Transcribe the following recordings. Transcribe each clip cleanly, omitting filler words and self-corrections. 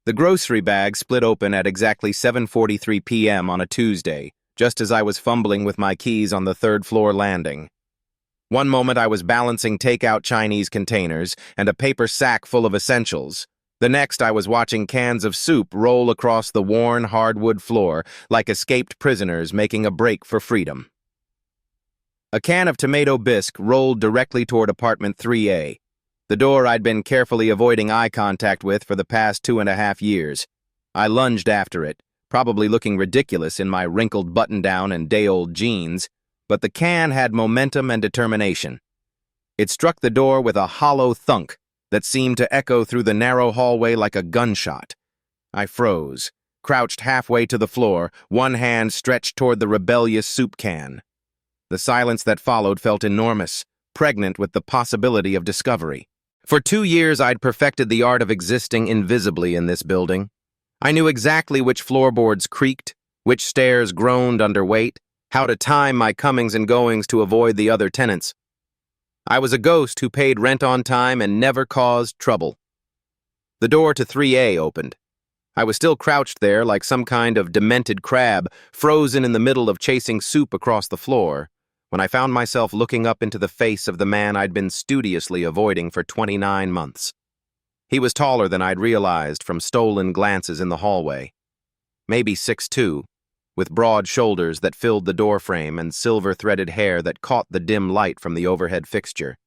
The grocery bag split open at exactly 7:43 p.m. on a Tuesday, just as I was fumbling with my keys on the third-floor landing. One moment I was balancing takeout Chinese containers and a paper sack full of essentials. The next I was watching cans of soup roll across the worn hardwood floor like escaped prisoners making a break for freedom. A can of tomato bisque rolled directly toward apartment 3A, the door I'd been carefully avoiding eye contact with for the past 2.5 years. I lunged after it, probably looking ridiculous in my wrinkled button-down and day-old jeans, but the can had momentum and determination. It struck the door with a hollow thunk that seemed to echo through the narrow hallway like a gunshot. I froze, crouched halfway to the floor, one hand stretched toward the rebellious soup can. The silence that followed felt enormous, pregnant with the possibility of discovery. For 2 years, I'd perfected the art of existing invisibly in this building. I knew exactly which floorboards creaked, which stairs groaned under weight, how to time my comings and goings to avoid the other tenants. I was a ghost who paid rent on time and never caused trouble. The door to 3A opened. I was still crouched there like some kind of demented crab, frozen in the middle of chasing soup across the floor, when I found myself looking up into the face of the man I'd been studiously avoiding for 29 months. He was taller than I'd realized from stolen glances in the hallway. Maybe 6'2", with broad shoulders that filled the doorframe and silver-threaded hair that caught the dim light from the overhead fixture.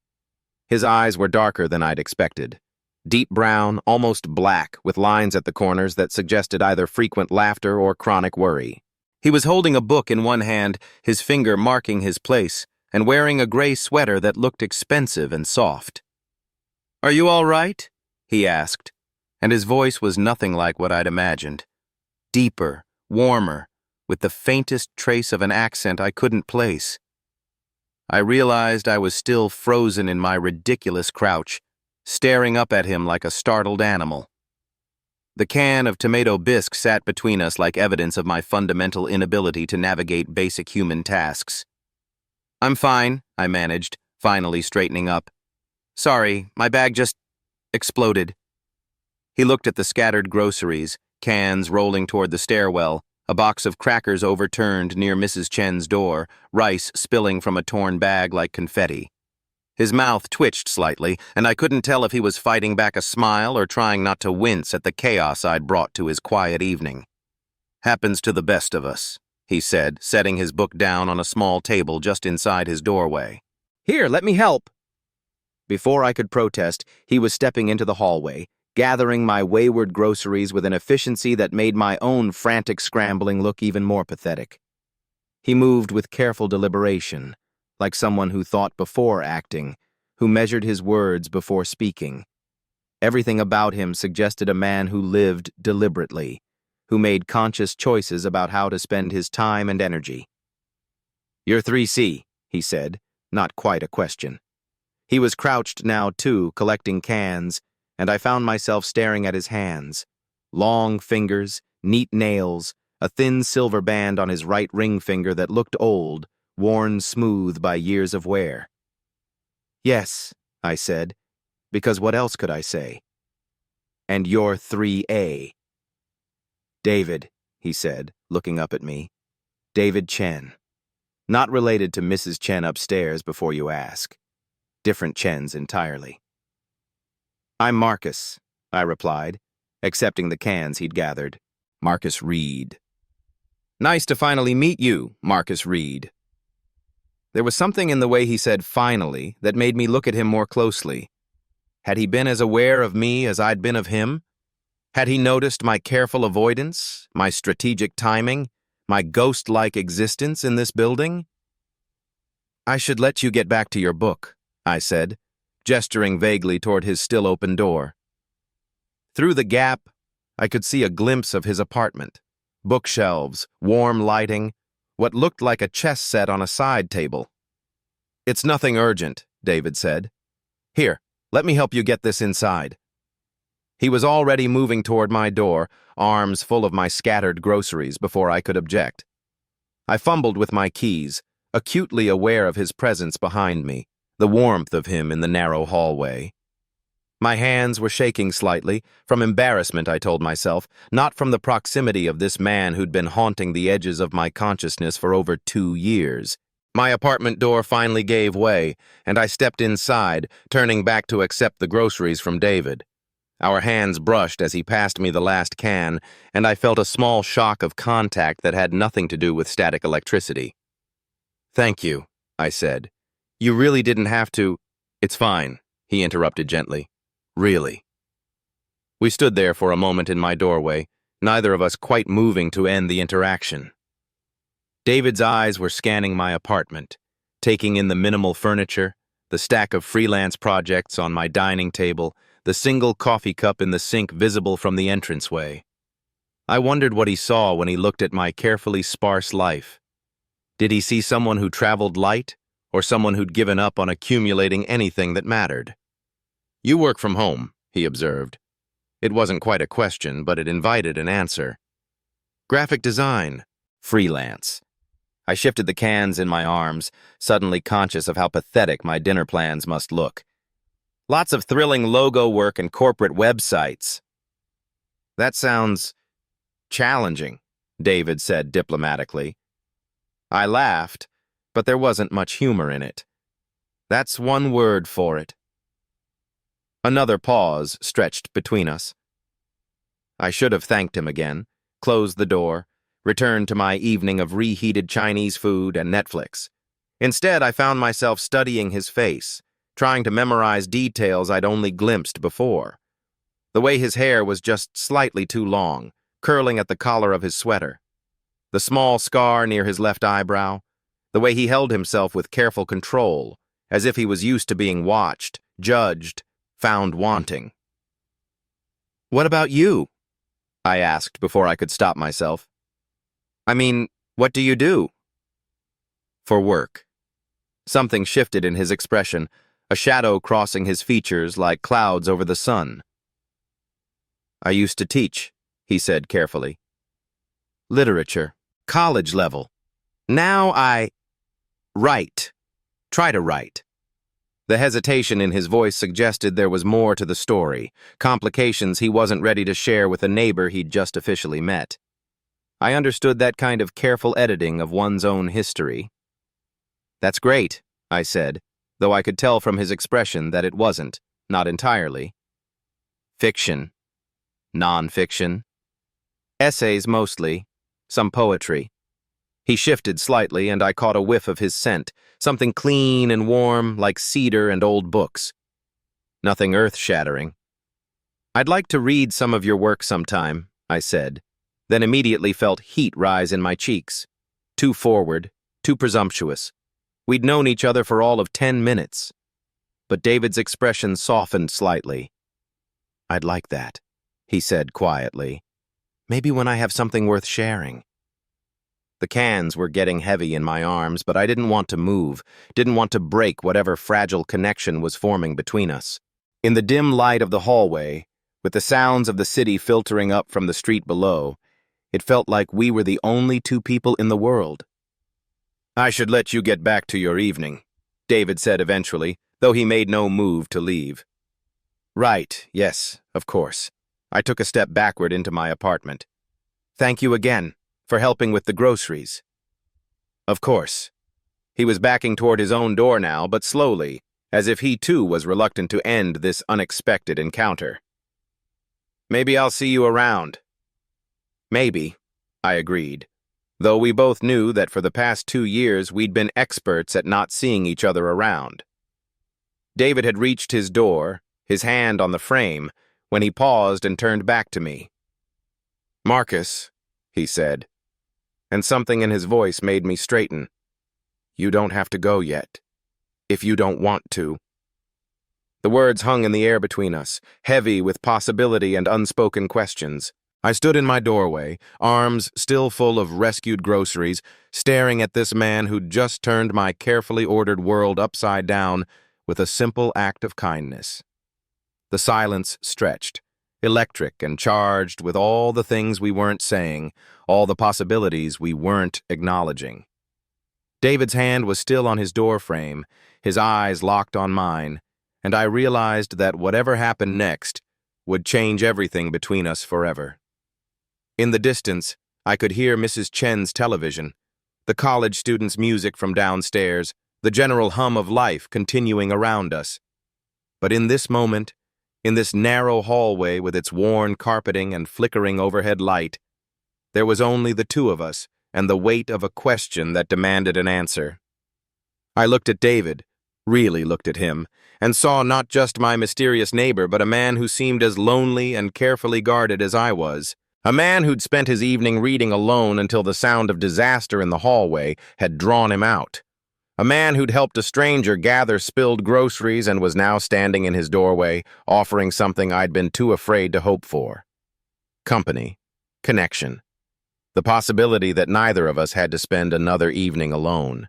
His eyes were darker than I'd expected. Deep brown, almost black, with lines at the corners that suggested either frequent laughter or chronic worry. He was holding a book in one hand, his finger marking his place, and wearing a gray sweater that looked expensive and soft. "Are you all right?" he asked, and his voice was nothing like what I'd imagined. Deeper, warmer, with the faintest trace of an accent I couldn't place. I realized I was still frozen in my ridiculous crouch, staring up at him like a startled animal. The can of tomato bisque sat between us like evidence of my fundamental inability to navigate basic human tasks. "I'm fine," I managed, finally straightening up. "Sorry, my bag just exploded." He looked at the scattered groceries, cans rolling toward the stairwell, a box of crackers overturned near Mrs. Chen's door, rice spilling from a torn bag like confetti. His mouth twitched slightly, and I couldn't tell if he was fighting back a smile or trying not to wince at the chaos I'd brought to his quiet evening. "Happens to the best of us," he said, setting his book down on a small table just inside his doorway. "Here, let me help." Before I could protest, he was stepping into the hallway, gathering my wayward groceries with an efficiency that made my own frantic scrambling look even more pathetic. He moved with careful deliberation, like someone who thought before acting, who measured his words before speaking. Everything about him suggested a man who lived deliberately, who made conscious choices about how to spend his time and energy. "You're 3C, he said, not quite a question. He was crouched now, too, collecting cans, and I found myself staring at his hands. Long fingers, neat nails, a thin silver band on his right ring finger that looked old, worn smooth by years of wear. "Yes," I said, because what else could I say? "And you're 3A. "David," he said, looking up at me. "David Chen. Not related to Mrs. Chen upstairs before you ask. Different Chens entirely." "I'm Marcus," I replied, accepting the cans he'd gathered. "Marcus Reed." "Nice to finally meet you, Marcus Reed." There was something in the way he said "finally" that made me look at him more closely. Had he been as aware of me as I'd been of him? Had he noticed my careful avoidance, my strategic timing, my ghost-like existence in this building? "I should let you get back to your book," I said, gesturing vaguely toward his still-open door. Through the gap, I could see a glimpse of his apartment. Bookshelves, warm lighting, what looked like a chess set on a side table. "It's nothing urgent," David said. "Here, let me help you get this inside." He was already moving toward my door, arms full of my scattered groceries, before I could object. I fumbled with my keys, acutely aware of his presence behind me, the warmth of him in the narrow hallway. My hands were shaking slightly, from embarrassment, I told myself, not from the proximity of this man who'd been haunting the edges of my consciousness for over 2 years. My apartment door finally gave way, and I stepped inside, turning back to accept the groceries from David. Our hands brushed as he passed me the last can, and I felt a small shock of contact that had nothing to do with static electricity. "Thank you," I said. "You really didn't have to—" "It's fine," he interrupted gently. "Really." We stood there for a moment in my doorway, neither of us quite moving to end the interaction. David's eyes were scanning my apartment, taking in the minimal furniture, the stack of freelance projects on my dining table, the single coffee cup in the sink visible from the entranceway. I wondered what he saw when he looked at my carefully sparse life. Did he see someone who traveled light, or someone who'd given up on accumulating anything that mattered? "You work from home," he observed. It wasn't quite a question, but it invited an answer. "Graphic design. Freelance." I shifted the cans in my arms, suddenly conscious of how pathetic my dinner plans must look. "Lots of thrilling logo work and corporate websites." "That sounds challenging," David said diplomatically. I laughed, but there wasn't much humor in it. "That's one word for it." Another pause stretched between us. I should have thanked him again, closed the door, returned to my evening of reheated Chinese food and Netflix. Instead, I found myself studying his face, trying to memorize details I'd only glimpsed before. The way his hair was just slightly too long, curling at the collar of his sweater. The small scar near his left eyebrow. The way he held himself with careful control, as if he was used to being watched, judged, found wanting. "What about you?" I asked before I could stop myself. "I mean, what do you do?" "For work." Something shifted in his expression, a shadow crossing his features like clouds over the sun. "I used to teach," he said carefully. "Literature, college level. Now I write. Try to write." The hesitation in his voice suggested there was more to the story, complications he wasn't ready to share with a neighbor he'd just officially met. I understood that kind of careful editing of one's own history. "That's great," I said, though I could tell from his expression that it wasn't, not entirely. "Fiction. Non-fiction. Essays mostly. Some poetry." He shifted slightly, and I caught a whiff of his scent, something clean and warm, like cedar and old books. Nothing earth-shattering. "I'd like to read some of your work sometime," I said, then immediately felt heat rise in my cheeks. Too forward, too presumptuous. We'd known each other for all of 10 minutes. But David's expression softened slightly. "I'd like that," he said quietly. "Maybe when I have something worth sharing." The cans were getting heavy in my arms, but I didn't want to move, didn't want to break whatever fragile connection was forming between us. In the dim light of the hallway, with the sounds of the city filtering up from the street below, it felt like we were the only two people in the world. "I should let you get back to your evening," David said eventually, though he made no move to leave. "Right, yes, of course." I took a step backward into my apartment. "Thank you again for helping with the groceries." "Of course." He was backing toward his own door now, but slowly, as if he too was reluctant to end this unexpected encounter. "Maybe I'll see you around." "Maybe," I agreed, though we both knew that for the past 2 years we'd been experts at not seeing each other around. David had reached his door, his hand on the frame, when he paused and turned back to me. "Marcus," he said, and something in his voice made me straighten. "You don't have to go yet, if you don't want to." The words hung in the air between us, heavy with possibility and unspoken questions. I stood in my doorway, arms still full of rescued groceries, staring at this man who'd just turned my carefully ordered world upside down with a simple act of kindness. The silence stretched, electric and charged with all the things we weren't saying, all the possibilities we weren't acknowledging. David's hand was still on his door frame, his eyes locked on mine, and I realized that whatever happened next would change everything between us forever. In the distance, I could hear Mrs. Chen's television, the college students' music from downstairs, the general hum of life continuing around us. But in this moment, in this narrow hallway with its worn carpeting and flickering overhead light, there was only the two of us and the weight of a question that demanded an answer. I looked at David, really looked at him, and saw not just my mysterious neighbor, but a man who seemed as lonely and carefully guarded as I was. A man who'd spent his evening reading alone until the sound of disaster in the hallway had drawn him out. A man who'd helped a stranger gather spilled groceries and was now standing in his doorway, offering something I'd been too afraid to hope for. Company. Connection. The possibility that neither of us had to spend another evening alone.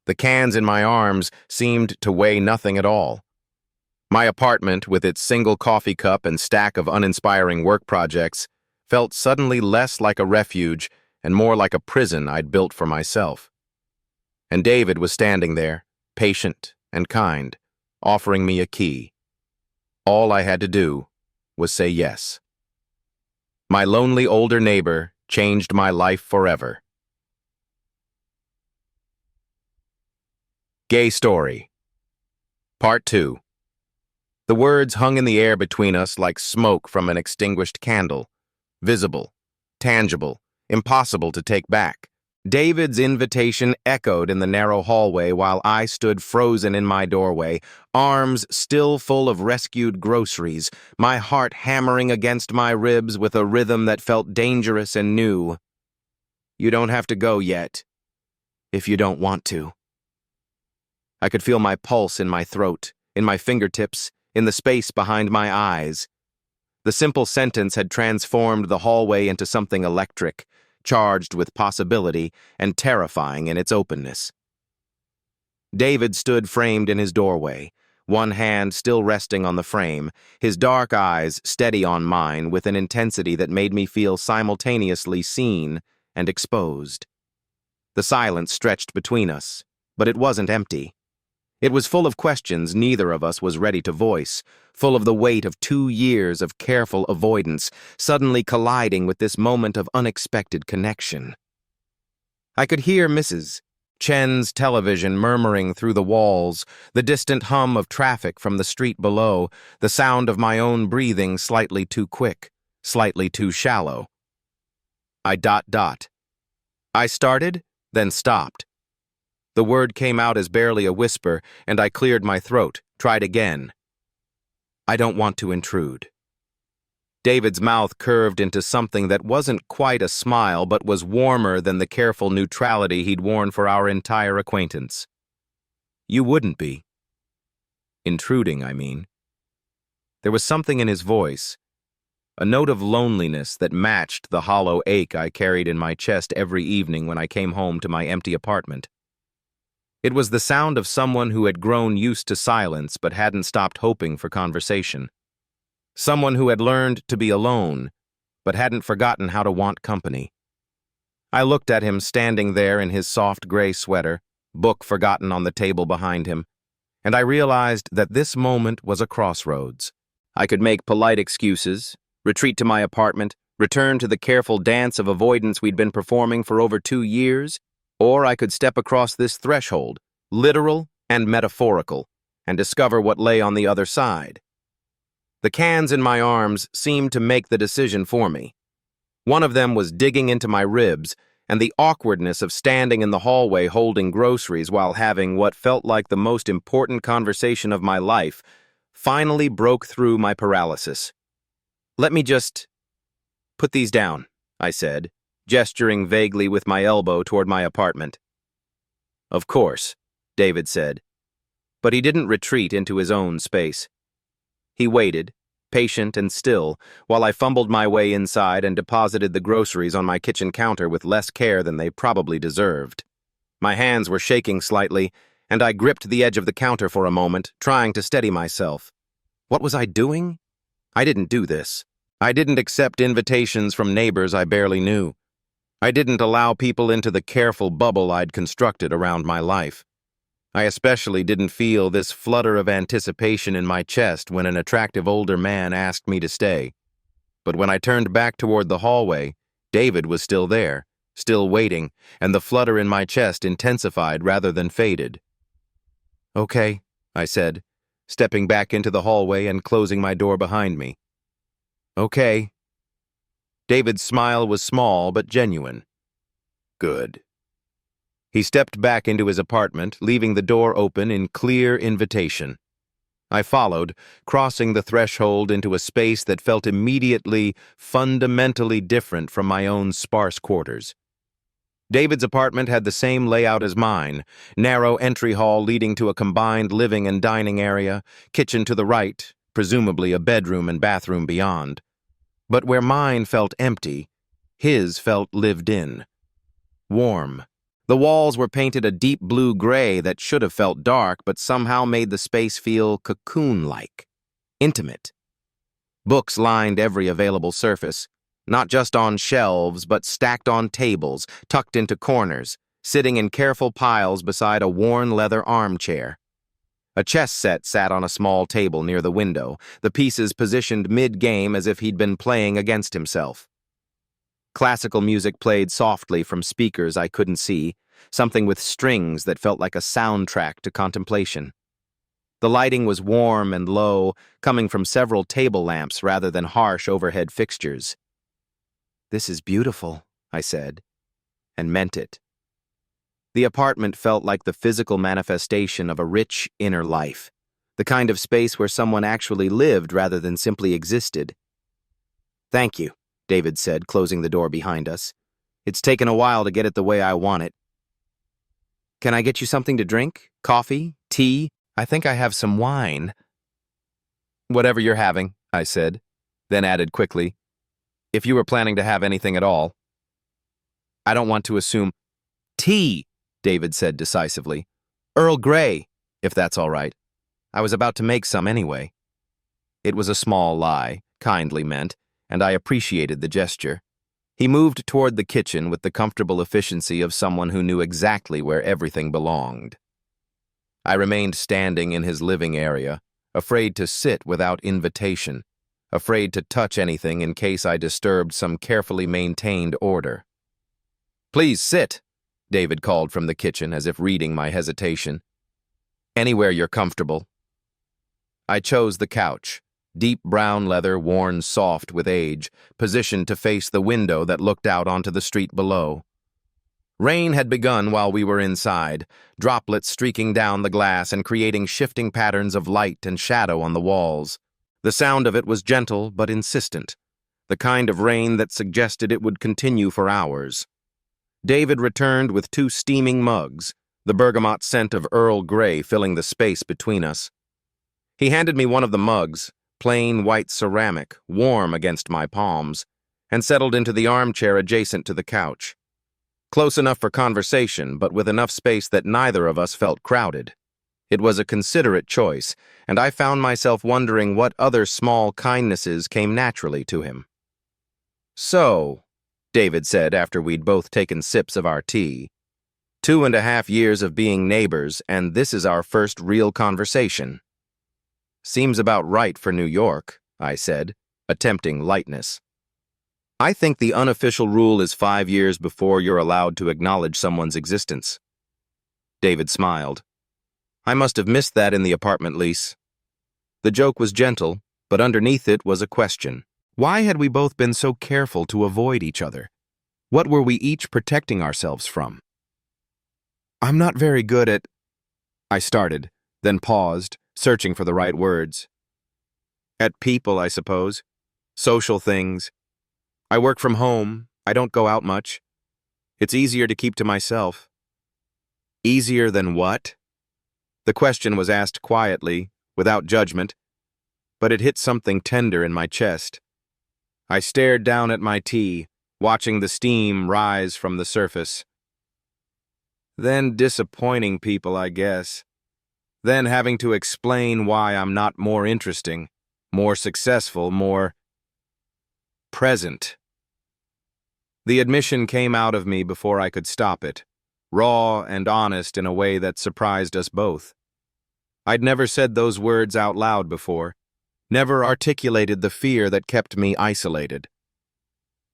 The cans in my arms seemed to weigh nothing at all. My apartment, with its single coffee cup and stack of uninspiring work projects, felt suddenly less like a refuge and more like a prison I'd built for myself. And David was standing there, patient and kind, offering me a key. All I had to do was say yes. My lonely older neighbor changed my life forever. Gay Story. Part 2. The words hung in the air between us like smoke from an extinguished candle. Visible, tangible, impossible to take back. David's invitation echoed in the narrow hallway while I stood frozen in my doorway, arms still full of rescued groceries, my heart hammering against my ribs with a rhythm that felt dangerous and new. You don't have to go yet, if you don't want to. I could feel my pulse in my throat, in my fingertips, in the space behind my eyes. The simple sentence had transformed the hallway into something electric, charged with possibility and terrifying in its openness. David stood framed in his doorway, one hand still resting on the frame, his dark eyes steady on mine with an intensity that made me feel simultaneously seen and exposed. The silence stretched between us, but it wasn't empty. It was full of questions neither of us was ready to voice, full of the weight of 2 years of careful avoidance, suddenly colliding with this moment of unexpected connection. I could hear Mrs. Chen's television murmuring through the walls, the distant hum of traffic from the street below, the sound of my own breathing slightly too quick, slightly too shallow. I started, then stopped. The word came out as barely a whisper, and I cleared my throat, tried again. I don't want to intrude. David's mouth curved into something that wasn't quite a smile, but was warmer than the careful neutrality he'd worn for our entire acquaintance. You wouldn't be. Intruding, I mean. There was something in his voice, a note of loneliness that matched the hollow ache I carried in my chest every evening when I came home to my empty apartment. It was the sound of someone who had grown used to silence but hadn't stopped hoping for conversation. Someone who had learned to be alone but hadn't forgotten how to want company. I looked at him standing there in his soft gray sweater, book forgotten on the table behind him, and I realized that this moment was a crossroads. I could make polite excuses, retreat to my apartment, return to the careful dance of avoidance we'd been performing for over 2 years, or I could step across this threshold, literal and metaphorical, and discover what lay on the other side. The cans in my arms seemed to make the decision for me. One of them was digging into my ribs, and the awkwardness of standing in the hallway holding groceries while having what felt like the most important conversation of my life finally broke through my paralysis. Let me just put these down, I said, gesturing vaguely with my elbow toward my apartment. Of course, David said, but he didn't retreat into his own space. He waited, patient and still, while I fumbled my way inside and deposited the groceries on my kitchen counter with less care than they probably deserved. My hands were shaking slightly, and I gripped the edge of the counter for a moment, trying to steady myself. What was I doing? I didn't do this. I didn't accept invitations from neighbors I barely knew. I didn't allow people into the careful bubble I'd constructed around my life. I especially didn't feel this flutter of anticipation in my chest when an attractive older man asked me to stay. But when I turned back toward the hallway, David was still there, still waiting, and the flutter in my chest intensified rather than faded. "Okay," I said, stepping back into the hallway and closing my door behind me. "Okay." David's smile was small but genuine. "Good." He stepped back into his apartment, leaving the door open in clear invitation. I followed, crossing the threshold into a space that felt immediately, fundamentally different from my own sparse quarters. David's apartment had the same layout as mine: narrow entry hall leading to a combined living and dining area, kitchen to the right, presumably a bedroom and bathroom beyond. But where mine felt empty, his felt lived in. Warm. The walls were painted a deep blue gray that should have felt dark, but somehow made the space feel cocoon-like, intimate. Books lined every available surface, not just on shelves, but stacked on tables, tucked into corners, sitting in careful piles beside a worn leather armchair. A chess set sat on a small table near the window, the pieces positioned mid-game as if he'd been playing against himself. Classical music played softly from speakers I couldn't see, something with strings that felt like a soundtrack to contemplation. The lighting was warm and low, coming from several table lamps rather than harsh overhead fixtures. "This is beautiful," I said, and meant it. The apartment felt like the physical manifestation of a rich inner life, the kind of space where someone actually lived rather than simply existed. "Thank you," David said, closing the door behind us. "It's taken a while to get it the way I want it." "Can I get you something to drink? Coffee? Tea? I think I have some wine." "Whatever you're having," I said, then added quickly, "if you were planning to have anything at all." "I don't want to assume—" "Tea," David said decisively. "Earl Grey, if that's all right. I was about to make some anyway." It was a small lie, kindly meant, and I appreciated the gesture. He moved toward the kitchen with the comfortable efficiency of someone who knew exactly where everything belonged. I remained standing in his living area, afraid to sit without invitation, afraid to touch anything in case I disturbed some carefully maintained order. "Please sit," David called from the kitchen as if reading my hesitation. "Anywhere you're comfortable." I chose the couch, deep brown leather worn soft with age, positioned to face the window that looked out onto the street below. Rain had begun while we were inside, droplets streaking down the glass and creating shifting patterns of light and shadow on the walls. The sound of it was gentle but insistent, the kind of rain that suggested it would continue for hours. David returned with 2 steaming mugs, the bergamot scent of Earl Grey filling the space between us. He handed me one of the mugs, plain white ceramic, warm against my palms, and settled into the armchair adjacent to the couch. Close enough for conversation, but with enough space that neither of us felt crowded. It was a considerate choice, and I found myself wondering what other small kindnesses came naturally to him. "So," David said after we'd both taken sips of our tea, 2.5 years of being neighbors, and this is our first real conversation." "Seems about right for New York," I said, attempting lightness. "I think the unofficial rule is 5 years before you're allowed to acknowledge someone's existence." David smiled. I must have missed that in the apartment lease. The joke was gentle, but underneath it was a question. Why had we both been so careful to avoid each other? What were we each protecting ourselves from? "I'm not very good at—" I started, then paused, searching for the right words. "At people, I suppose. Social things. I work from home. I don't go out much. It's easier to keep to myself." "Easier than what?" The question was asked quietly, without judgment, but it hit something tender in my chest. I stared down at my tea, watching the steam rise from the surface. "Then disappointing people, I guess. Then having to explain why I'm not more interesting, more successful, more present." The admission came out of me before I could stop it. raw and honest in a way that surprised us both. I'd never said those words out loud before, never articulated the fear that kept me isolated.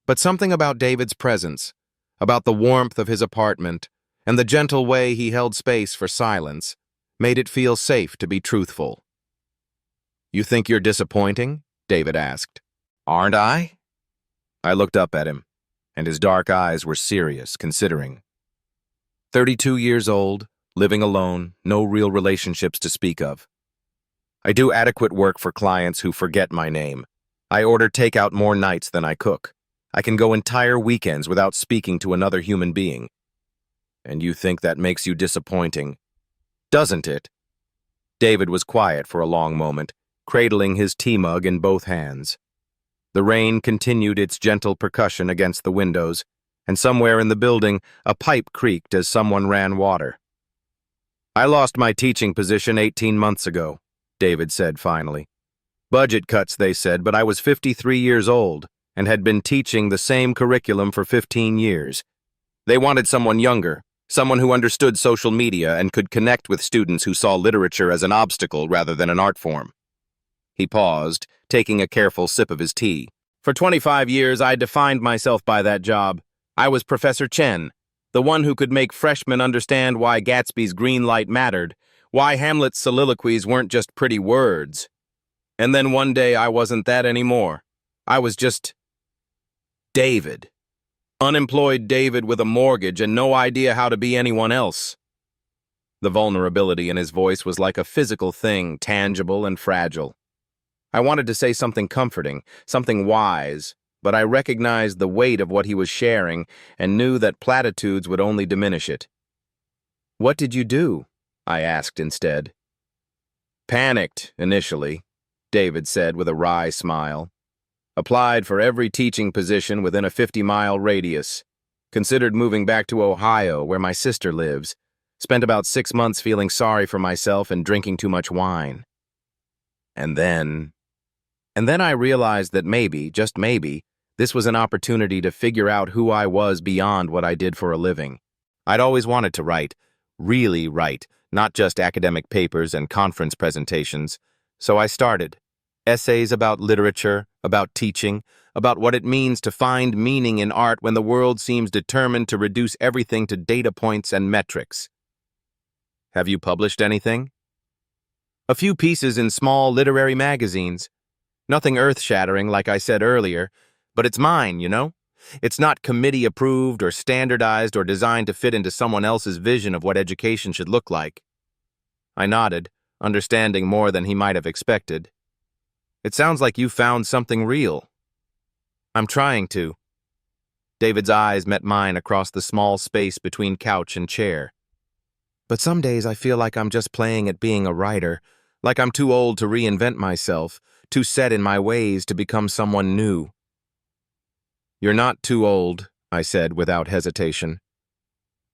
But something about David's presence, about the warmth of his apartment, and the gentle way he held space for silence, made it feel safe to be truthful. "You think you're disappointing?" David asked. "Aren't I?" I looked up at him, and his dark eyes were serious, considering. 32 years old, living alone, no real relationships to speak of. I do adequate work for clients who forget my name. I order takeout more nights than I cook. I can go entire weekends without speaking to another human being. And you think that makes you disappointing, doesn't it? David was quiet for a long moment, cradling his tea mug in both hands. The rain continued its gentle percussion against the windows, and somewhere in the building, a pipe creaked as someone ran water. "I lost my teaching position 18 months ago," David said finally. "Budget cuts, they said, but I was 53 years old and had been teaching the same curriculum for 15 years. They wanted someone younger, someone who understood social media and could connect with students who saw literature as an obstacle rather than an art form." He paused, taking a careful sip of his tea. "For 25 years, I defined myself by that job. I was Professor Chen, the one who could make freshmen understand why Gatsby's green light mattered, why Hamlet's soliloquies weren't just pretty words. And then one day I wasn't that anymore. I was just David. Unemployed David with a mortgage and no idea how to be anyone else." The vulnerability in his voice was like a physical thing, tangible and fragile. I wanted to say something comforting, something wise, but I recognized the weight of what he was sharing and knew that platitudes would only diminish it. "What did you do?" I asked instead. "Panicked, initially," David said with a wry smile. "Applied for every teaching position within a 50-mile radius. Considered moving back to Ohio, where my sister lives. Spent about 6 months feeling sorry for myself and drinking too much wine. And then I realized that maybe, just maybe, this was an opportunity to figure out who I was beyond what I did for a living. I'd always wanted to write, really write, not just academic papers and conference presentations. So I started. Essays about literature, about teaching, about what it means to find meaning in art when the world seems determined to reduce everything to data points and metrics. Have you published anything? A few pieces in small literary magazines. Nothing earth-shattering, like I said earlier, but it's mine, you know? It's not committee-approved or standardized or designed to fit into someone else's vision of what education should look like. I nodded, understanding more than he might have expected. "It sounds like you found something real." "I'm trying to." David's eyes met mine across the small space between couch and chair. "But some days I feel like I'm just playing at being a writer, like I'm too old to reinvent myself, too set in my ways to become someone new." "You're not too old," I said without hesitation.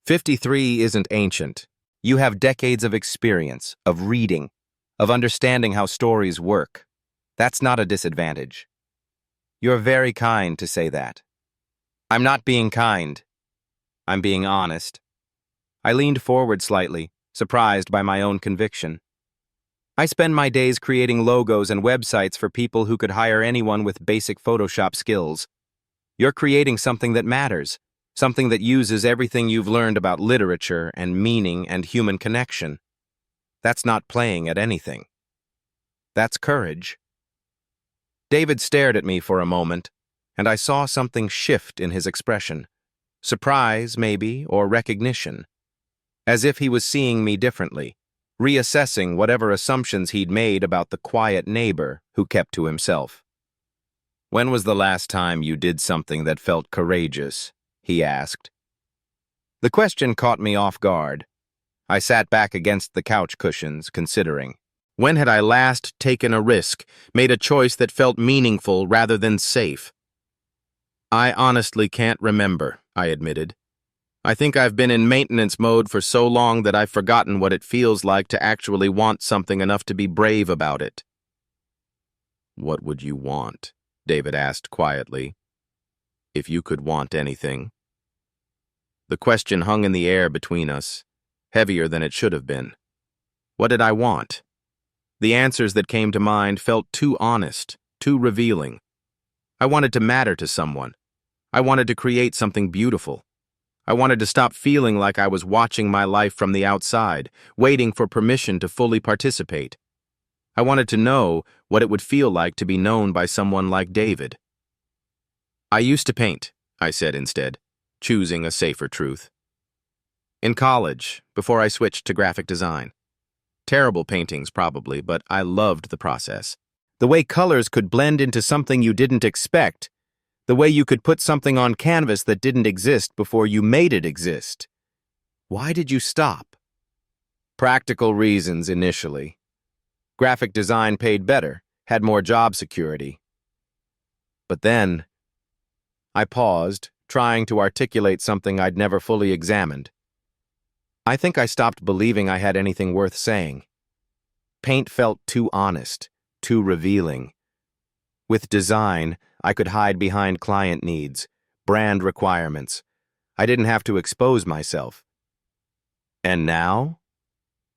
53 isn't ancient. You have decades of experience, of reading, of understanding how stories work. That's not a disadvantage. You're very kind to say that. I'm not being kind. I'm being honest. I leaned forward slightly, surprised by my own conviction. I spend my days creating logos and websites for people who could hire anyone with basic Photoshop skills. You're creating something that matters, something that uses everything you've learned about literature and meaning and human connection. That's not playing at anything. That's courage. David stared at me for a moment, and I saw something shift in his expression. Surprise, maybe, or recognition. As if he was seeing me differently, reassessing whatever assumptions he'd made about the quiet neighbor who kept to himself. "When was the last time you did something that felt courageous?" he asked. The question caught me off guard. I sat back against the couch cushions, considering. When had I last taken a risk, made a choice that felt meaningful rather than safe? "I honestly can't remember," I admitted. "I think I've been in maintenance mode for so long that I've forgotten what it feels like to actually want something enough to be brave about it." "What would you want?" David asked quietly. "If you could want anything." The question hung in the air between us, heavier than it should have been. What did I want? The answers that came to mind felt too honest, too revealing. I wanted to matter to someone. I wanted to create something beautiful. I wanted to stop feeling like I was watching my life from the outside, waiting for permission to fully participate. I wanted to know what it would feel like to be known by someone like David. I used to paint, I said instead, choosing a safer truth. In college, before I switched to graphic design. Terrible paintings, probably, but I loved the process. The way colors could blend into something you didn't expect. The way you could put something on canvas that didn't exist before you made it exist. Why did you stop? Practical reasons initially. Graphic design paid better, had more job security. But then, I paused, trying to articulate something I'd never fully examined. I think I stopped believing I had anything worth saying. Paint felt too honest, too revealing. With design, I could hide behind client needs, brand requirements. I didn't have to expose myself. And now?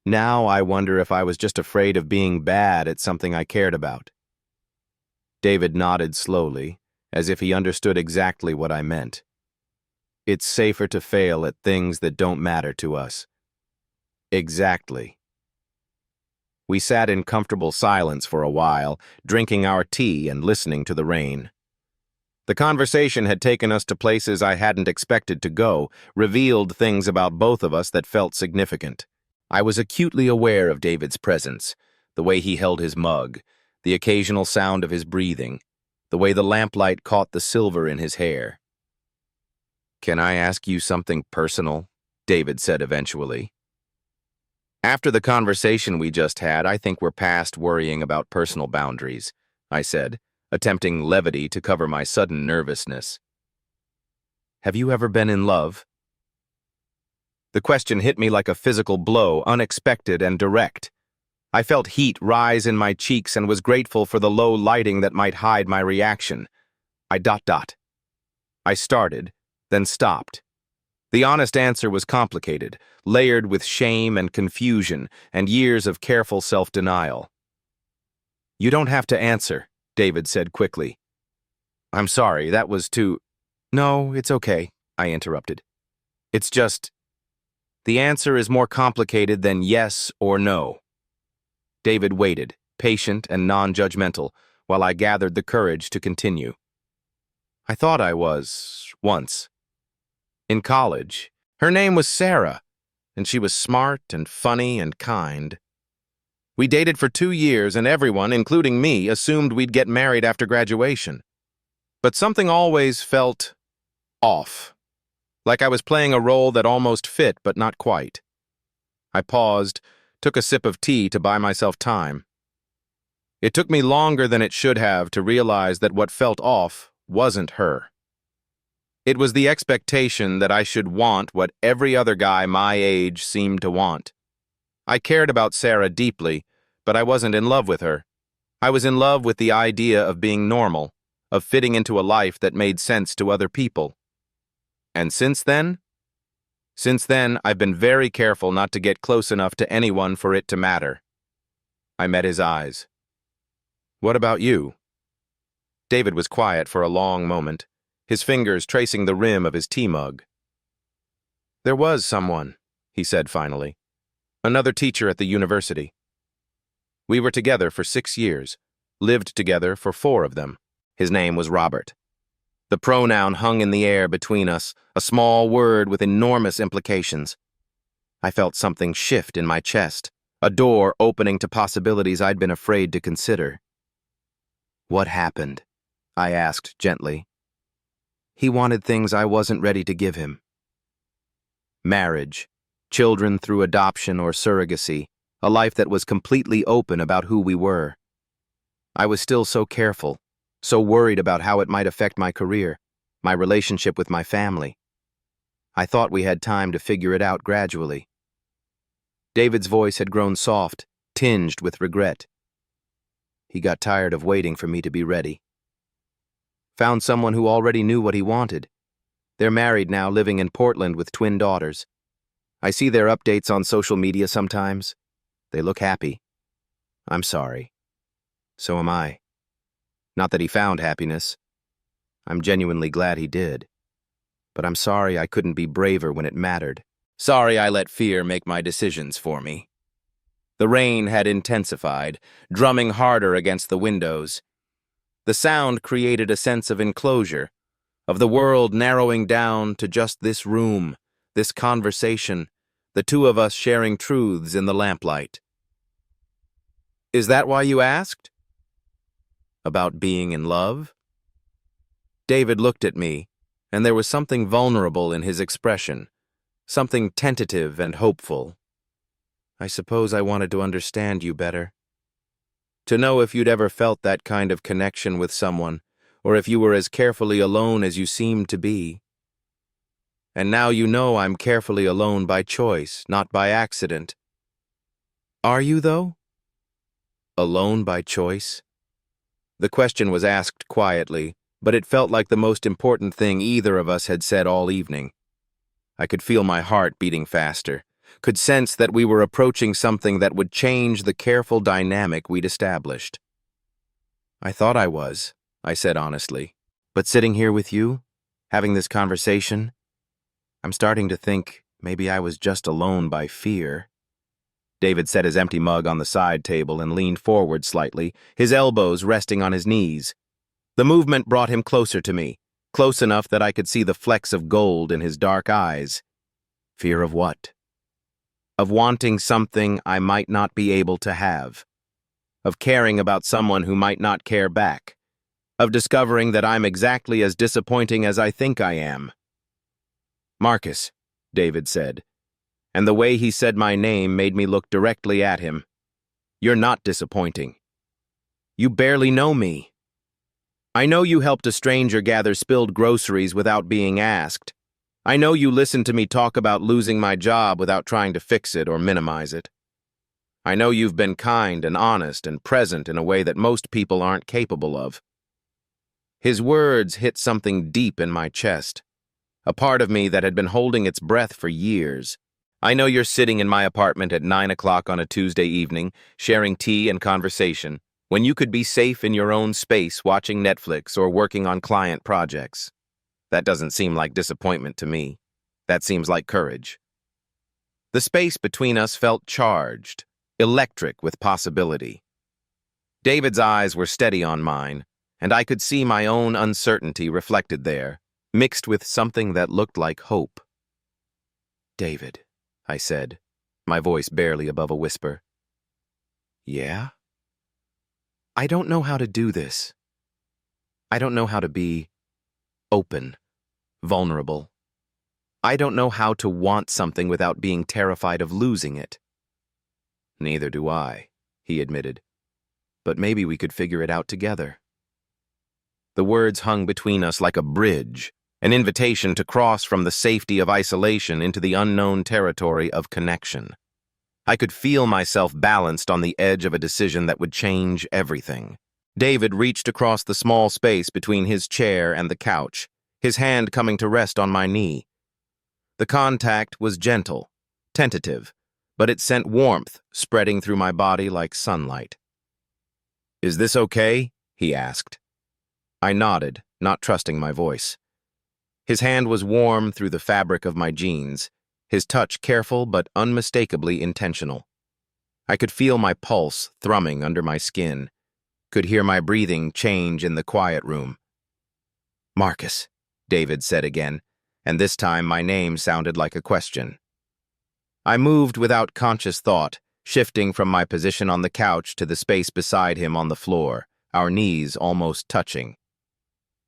Now I wonder if I was just afraid of being bad at something I cared about. David nodded slowly, as if he understood exactly what I meant. It's safer to fail at things that don't matter to us. Exactly. We sat in comfortable silence for a while, drinking our tea and listening to the rain. The conversation had taken us to places I hadn't expected to go, revealed things about both of us that felt significant. I was acutely aware of David's presence, the way he held his mug, the occasional sound of his breathing, the way the lamplight caught the silver in his hair. "Can I ask you something personal?" David said eventually. "After the conversation we just had, I think we're past worrying about personal boundaries," I said, attempting levity to cover my sudden nervousness. "Have you ever been in love?" The question hit me like a physical blow, unexpected and direct. I felt heat rise in my cheeks and was grateful for the low lighting that might hide my reaction. I started, then stopped. The honest answer was complicated, layered with shame and confusion, and years of careful self-denial. "You don't have to answer," David said quickly. "I'm sorry, that was too—" "No, it's okay," I interrupted. "It's just, the answer is more complicated than yes or no." David waited, patient and non-judgmental, while I gathered the courage to continue. "I thought I was, once. In college. Her name was Sarah, and she was smart and funny and kind. We dated for 2 years, and everyone, including me, assumed we'd get married after graduation. But something always felt off, like I was playing a role that almost fit but not quite." I paused, took a sip of tea to buy myself time. It took me longer than it should have to realize that what felt off wasn't her. It was the expectation that I should want what every other guy my age seemed to want. I cared about Sarah deeply, but I wasn't in love with her. I was in love with the idea of being normal, of fitting into a life that made sense to other people. And since then, I've been very careful not to get close enough to anyone for it to matter. I met his eyes. "What about you?" David was quiet for a long moment, his fingers tracing the rim of his tea mug. "There was someone," he said finally. "Another teacher at the university. We were together for 6 years, lived together for 4 of them. His name was Robert." The pronoun hung in the air between us, a small word with enormous implications. I felt something shift in my chest, a door opening to possibilities I'd been afraid to consider. "What happened?" I asked gently. "He wanted things I wasn't ready to give him. Marriage, children through adoption or surrogacy, a life that was completely open about who we were. I was still so careful, so worried about how it might affect my career, my relationship with my family. I thought we had time to figure it out gradually." David's voice had grown soft, tinged with regret. "He got tired of waiting for me to be ready. Found someone who already knew what he wanted. They're married now, living in Portland with twin daughters. I see their updates on social media sometimes. They look happy. I'm sorry. So am I. Not that he found happiness. I'm genuinely glad he did. But I'm sorry I couldn't be braver when it mattered. Sorry I let fear make my decisions for me. The rain had intensified, drumming harder against the windows. The sound created a sense of enclosure, of the world narrowing down to just this room, this conversation, the two of us sharing truths in the lamplight. Is that why you asked? About being in love? David looked at me, and there was something vulnerable in his expression, something tentative and hopeful. I suppose I wanted to understand you better. To know if you'd ever felt that kind of connection with someone, or if you were as carefully alone as you seemed to be. And now you know I'm carefully alone by choice, not by accident. Are you, though? Alone by choice? The question was asked quietly, but it felt like the most important thing either of us had said all evening. I could feel my heart beating faster, could sense that we were approaching something that would change the careful dynamic we'd established. I thought I was, I said honestly. But sitting here with you, having this conversation, I'm starting to think maybe I was just alone by fear. David set his empty mug on the side table and leaned forward slightly, his elbows resting on his knees. The movement brought him closer to me, close enough that I could see the flecks of gold in his dark eyes. Fear of what? Of wanting something I might not be able to have. Of caring about someone who might not care back. Of discovering that I'm exactly as disappointing as I think I am. Marcus, David said, and the way he said my name made me look directly at him. You're not disappointing. You barely know me. I know you helped a stranger gather spilled groceries without being asked. I know you listened to me talk about losing my job without trying to fix it or minimize it. I know you've been kind and honest and present in a way that most people aren't capable of. His words hit something deep in my chest, a part of me that had been holding its breath for years. I know you're sitting in my apartment at 9 o'clock on a Tuesday evening, sharing tea and conversation, when you could be safe in your own space watching Netflix or working on client projects. That doesn't seem like disappointment to me. That seems like courage. The space between us felt charged, electric with possibility. David's eyes were steady on mine, and I could see my own uncertainty reflected there, mixed with something that looked like hope. David, I said, my voice barely above a whisper. Yeah? I don't know how to do this. I don't know how to be open, vulnerable. I don't know how to want something without being terrified of losing it. Neither do I, he admitted. But maybe we could figure it out together. The words hung between us like a bridge, an invitation to cross from the safety of isolation into the unknown territory of connection. I could feel myself balanced on the edge of a decision that would change everything. David reached across the small space between his chair and the couch, his hand coming to rest on my knee. The contact was gentle, tentative, but it sent warmth spreading through my body like sunlight. Is this okay? He asked. I nodded, not trusting my voice. His hand was warm through the fabric of my jeans, his touch careful but unmistakably intentional. I could feel my pulse thrumming under my skin, could hear my breathing change in the quiet room. Marcus, David said again, and this time my name sounded like a question. I moved without conscious thought, shifting from my position on the couch to the space beside him on the floor, our knees almost touching.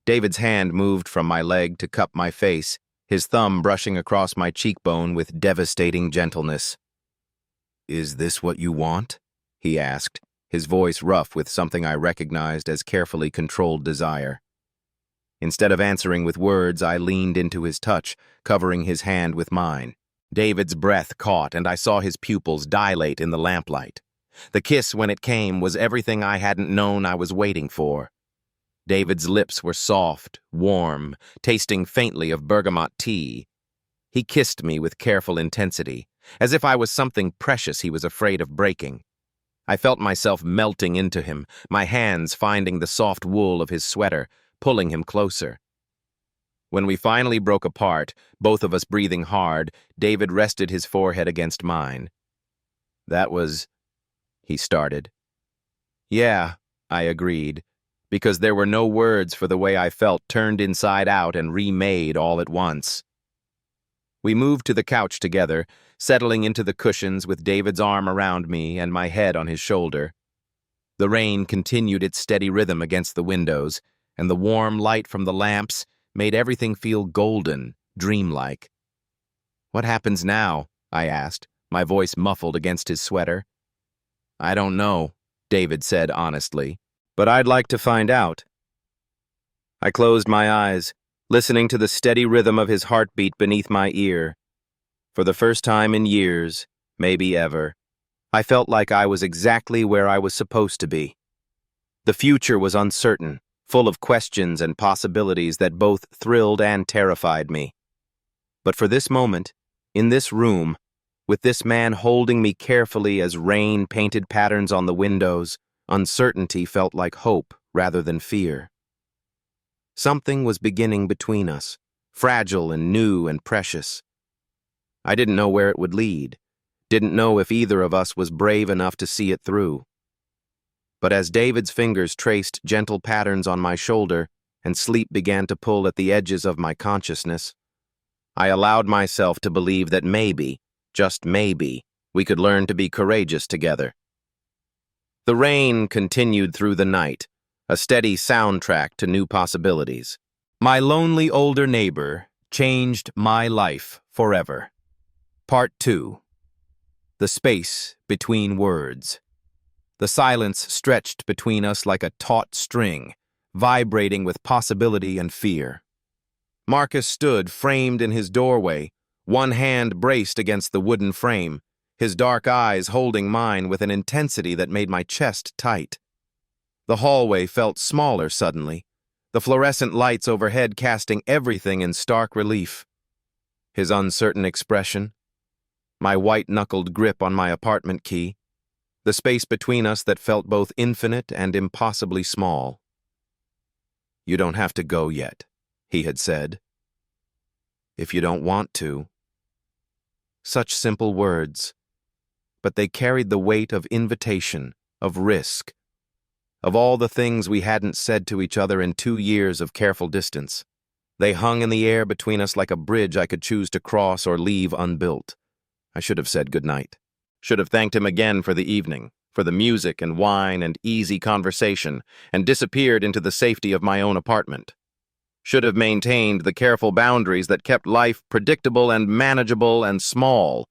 David's hand moved from my leg to cup my face, his thumb brushing across my cheekbone with devastating gentleness. Is this what you want? He asked, his voice rough with something I recognized as carefully controlled desire. Instead of answering with words, I leaned into his touch, covering his hand with mine. David's breath caught, and I saw his pupils dilate in the lamplight. The kiss, when it came, was everything I hadn't known I was waiting for. David's lips were soft, warm, tasting faintly of bergamot tea. He kissed me with careful intensity, as if I was something precious he was afraid of breaking. I felt myself melting into him, my hands finding the soft wool of his sweater, pulling him closer. When we finally broke apart, both of us breathing hard, David rested his forehead against mine. "That was—" he started. "Yeah," I agreed, because there were no words for the way I felt turned inside out and remade all at once. We moved to the couch together, settling into the cushions with David's arm around me and my head on his shoulder. The rain continued its steady rhythm against the windows, and the warm light from the lamps made everything feel golden, dreamlike. "What happens now?" I asked, my voice muffled against his sweater. "I don't know," David said honestly, "but I'd like to find out." I closed my eyes, listening to the steady rhythm of his heartbeat beneath my ear. For the first time in years, maybe ever, I felt like I was exactly where I was supposed to be. The future was uncertain, full of questions and possibilities that both thrilled and terrified me. But for this moment, in this room, with this man holding me carefully as rain painted patterns on the windows, uncertainty felt like hope rather than fear. Something was beginning between us, fragile and new and precious. I didn't know where it would lead, didn't know if either of us was brave enough to see it through. But as David's fingers traced gentle patterns on my shoulder and sleep began to pull at the edges of my consciousness, I allowed myself to believe that maybe, just maybe, we could learn to be courageous together. The rain continued through the night, a steady soundtrack to new possibilities. My lonely older neighbor changed my life forever. Part 2. The space between words. The silence stretched between us like a taut string, vibrating with possibility and fear. Marcus stood framed in his doorway, one hand braced against the wooden frame, his dark eyes holding mine with an intensity that made my chest tight. The hallway felt smaller suddenly, the fluorescent lights overhead casting everything in stark relief. His uncertain expression, my white-knuckled grip on my apartment key, the space between us that felt both infinite and impossibly small. "You don't have to go yet," he had said. "If you don't want to." Such simple words, but they carried the weight of invitation, of risk, of all the things we hadn't said to each other in 2 years of careful distance. They hung in the air between us like a bridge I could choose to cross or leave unbuilt. I should have said goodnight. Should have thanked him again for the evening, for the music and wine and easy conversation, and disappeared into the safety of my own apartment. Should have maintained the careful boundaries that kept life predictable and manageable and small.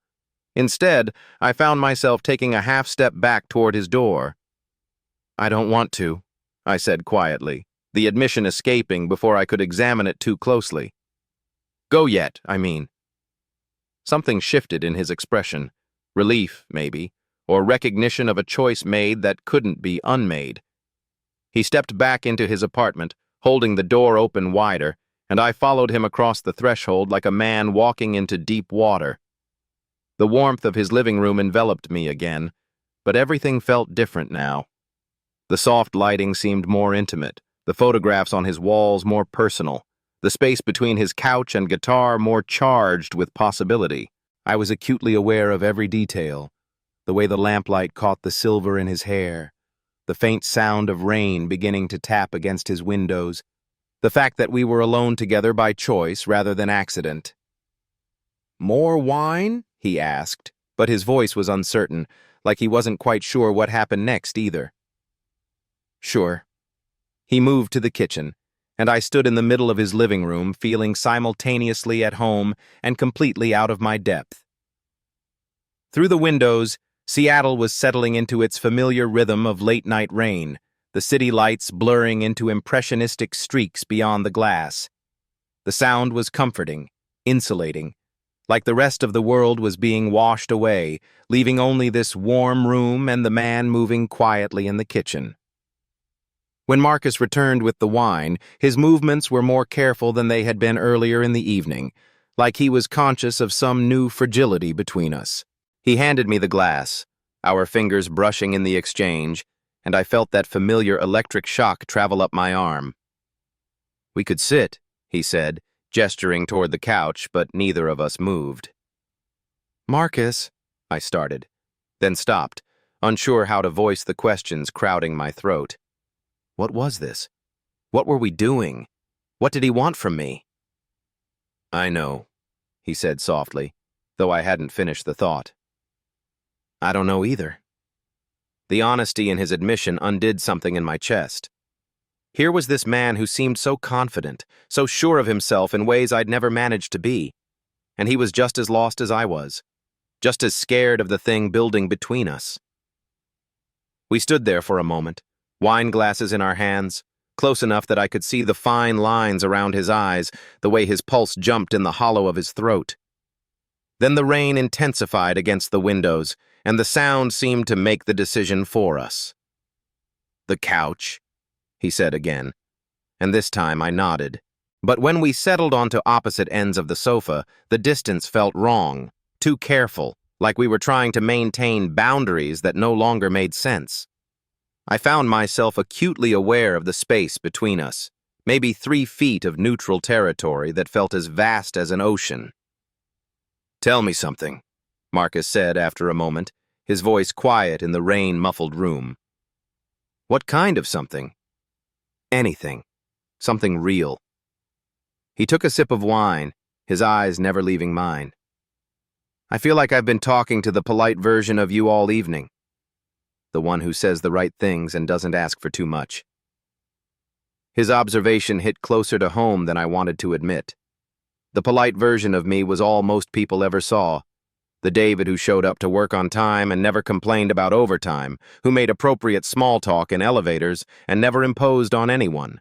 Instead, I found myself taking a half step back toward his door. "I don't want to," I said quietly, the admission escaping before I could examine it too closely. "Go yet, I mean." Something shifted in his expression, relief, maybe, or recognition of a choice made that couldn't be unmade. He stepped back into his apartment, holding the door open wider, and I followed him across the threshold like a man walking into deep water. The warmth of his living room enveloped me again, but everything felt different now. The soft lighting seemed more intimate, the photographs on his walls more personal, the space between his couch and guitar more charged with possibility. I was acutely aware of every detail, the way the lamplight caught the silver in his hair, the faint sound of rain beginning to tap against his windows, the fact that we were alone together by choice rather than accident. "More wine?" he asked, but his voice was uncertain, like he wasn't quite sure what happened next either. "Sure." He moved to the kitchen, and I stood in the middle of his living room, feeling simultaneously at home and completely out of my depth. Through the windows, Seattle was settling into its familiar rhythm of late-night rain, the city lights blurring into impressionistic streaks beyond the glass. The sound was comforting, insulating, like the rest of the world was being washed away, leaving only this warm room and the man moving quietly in the kitchen. When Marcus returned with the wine, his movements were more careful than they had been earlier in the evening, like he was conscious of some new fragility between us. He handed me the glass, our fingers brushing in the exchange, and I felt that familiar electric shock travel up my arm. "We could sit," he said, gesturing toward the couch, but neither of us moved. "Marcus," I started, then stopped, unsure how to voice the questions crowding my throat. What was this? What were we doing? What did he want from me? "I know," he said softly, though I hadn't finished the thought. "I don't know either." The honesty in his admission undid something in my chest. Here was this man who seemed so confident, so sure of himself in ways I'd never managed to be, and he was just as lost as I was, just as scared of the thing building between us. We stood there for a moment, wine glasses in our hands, close enough that I could see the fine lines around his eyes, the way his pulse jumped in the hollow of his throat. Then the rain intensified against the windows, and the sound seemed to make the decision for us. "The couch," he said again, and this time I nodded. But when we settled onto opposite ends of the sofa, the distance felt wrong, too careful, like we were trying to maintain boundaries that no longer made sense. I found myself acutely aware of the space between us, maybe 3 feet of neutral territory that felt as vast as an ocean. "Tell me something," Marcus said after a moment, his voice quiet in the rain-muffled room. "What kind of something?" "Anything. Something real." He took a sip of wine, his eyes never leaving mine. "I feel like I've been talking to the polite version of you all evening. The one who says the right things and doesn't ask for too much." His observation hit closer to home than I wanted to admit. The polite version of me was all most people ever saw. The David who showed up to work on time and never complained about overtime, who made appropriate small talk in elevators and never imposed on anyone.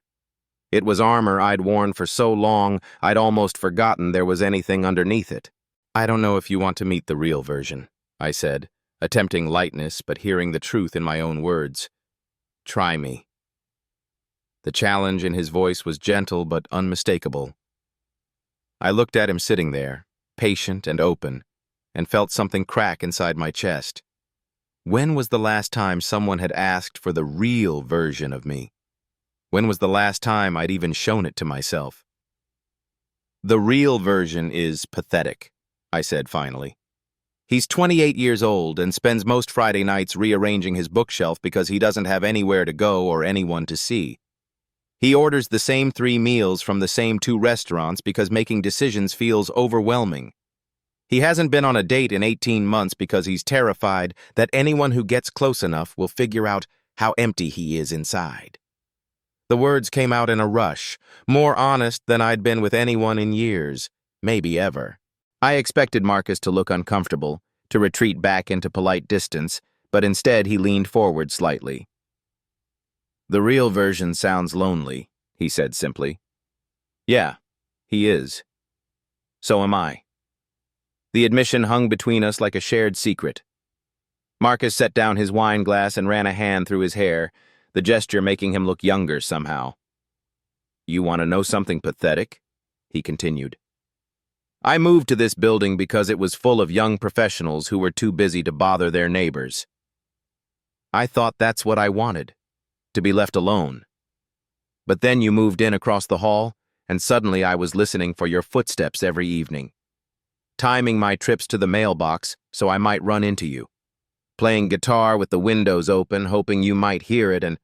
It was armor I'd worn for so long I'd almost forgotten there was anything underneath it. "I don't know if you want to meet the real version," I said, attempting lightness but hearing the truth in my own words. "Try me." The challenge in his voice was gentle but unmistakable. I looked at him sitting there, patient and open, and felt something crack inside my chest. When was the last time someone had asked for the real version of me? When was the last time I'd even shown it to myself? "The real version is pathetic," I said finally. "He's 28 years old and spends most Friday nights rearranging his bookshelf because he doesn't have anywhere to go or anyone to see. He orders the same 3 meals from the same 2 restaurants because making decisions feels overwhelming. He hasn't been on a date in 18 months because he's terrified that anyone who gets close enough will figure out how empty he is inside." The words came out in a rush, more honest than I'd been with anyone in years, maybe ever. I expected Marcus to look uncomfortable, to retreat back into polite distance, but instead he leaned forward slightly. "The real version sounds lonely," he said simply. "Yeah, he is. So am I." The admission hung between us like a shared secret. Marcus set down his wine glass and ran a hand through his hair, the gesture making him look younger somehow. "You want to know something pathetic?" he continued. "I moved to this building because it was full of young professionals who were too busy to bother their neighbors. I thought that's what I wanted, to be left alone. But then you moved in across the hall, and suddenly I was listening for your footsteps every evening, timing my trips to the mailbox so I might run into you, playing guitar with the windows open, hoping you might hear it, and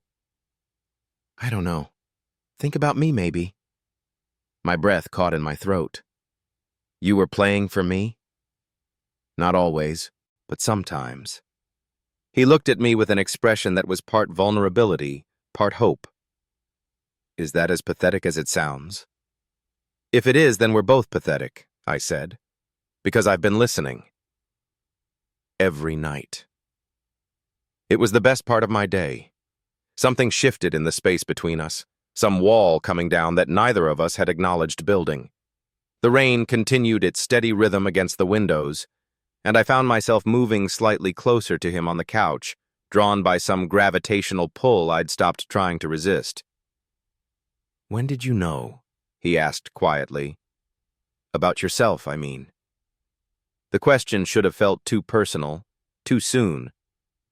I don't know. Think about me, maybe." My breath caught in my throat. "You were playing for me?" "Not always, but sometimes." He looked at me with an expression that was part vulnerability, part hope. "Is that as pathetic as it sounds?" "If it is, then we're both pathetic," I said, "because I've been listening. Every night." It was the best part of my day. Something shifted in the space between us, some wall coming down that neither of us had acknowledged building. The rain continued its steady rhythm against the windows, and I found myself moving slightly closer to him on the couch, drawn by some gravitational pull I'd stopped trying to resist. "When did you know?" he asked quietly. "About yourself, I mean." The question should have felt too personal, too soon,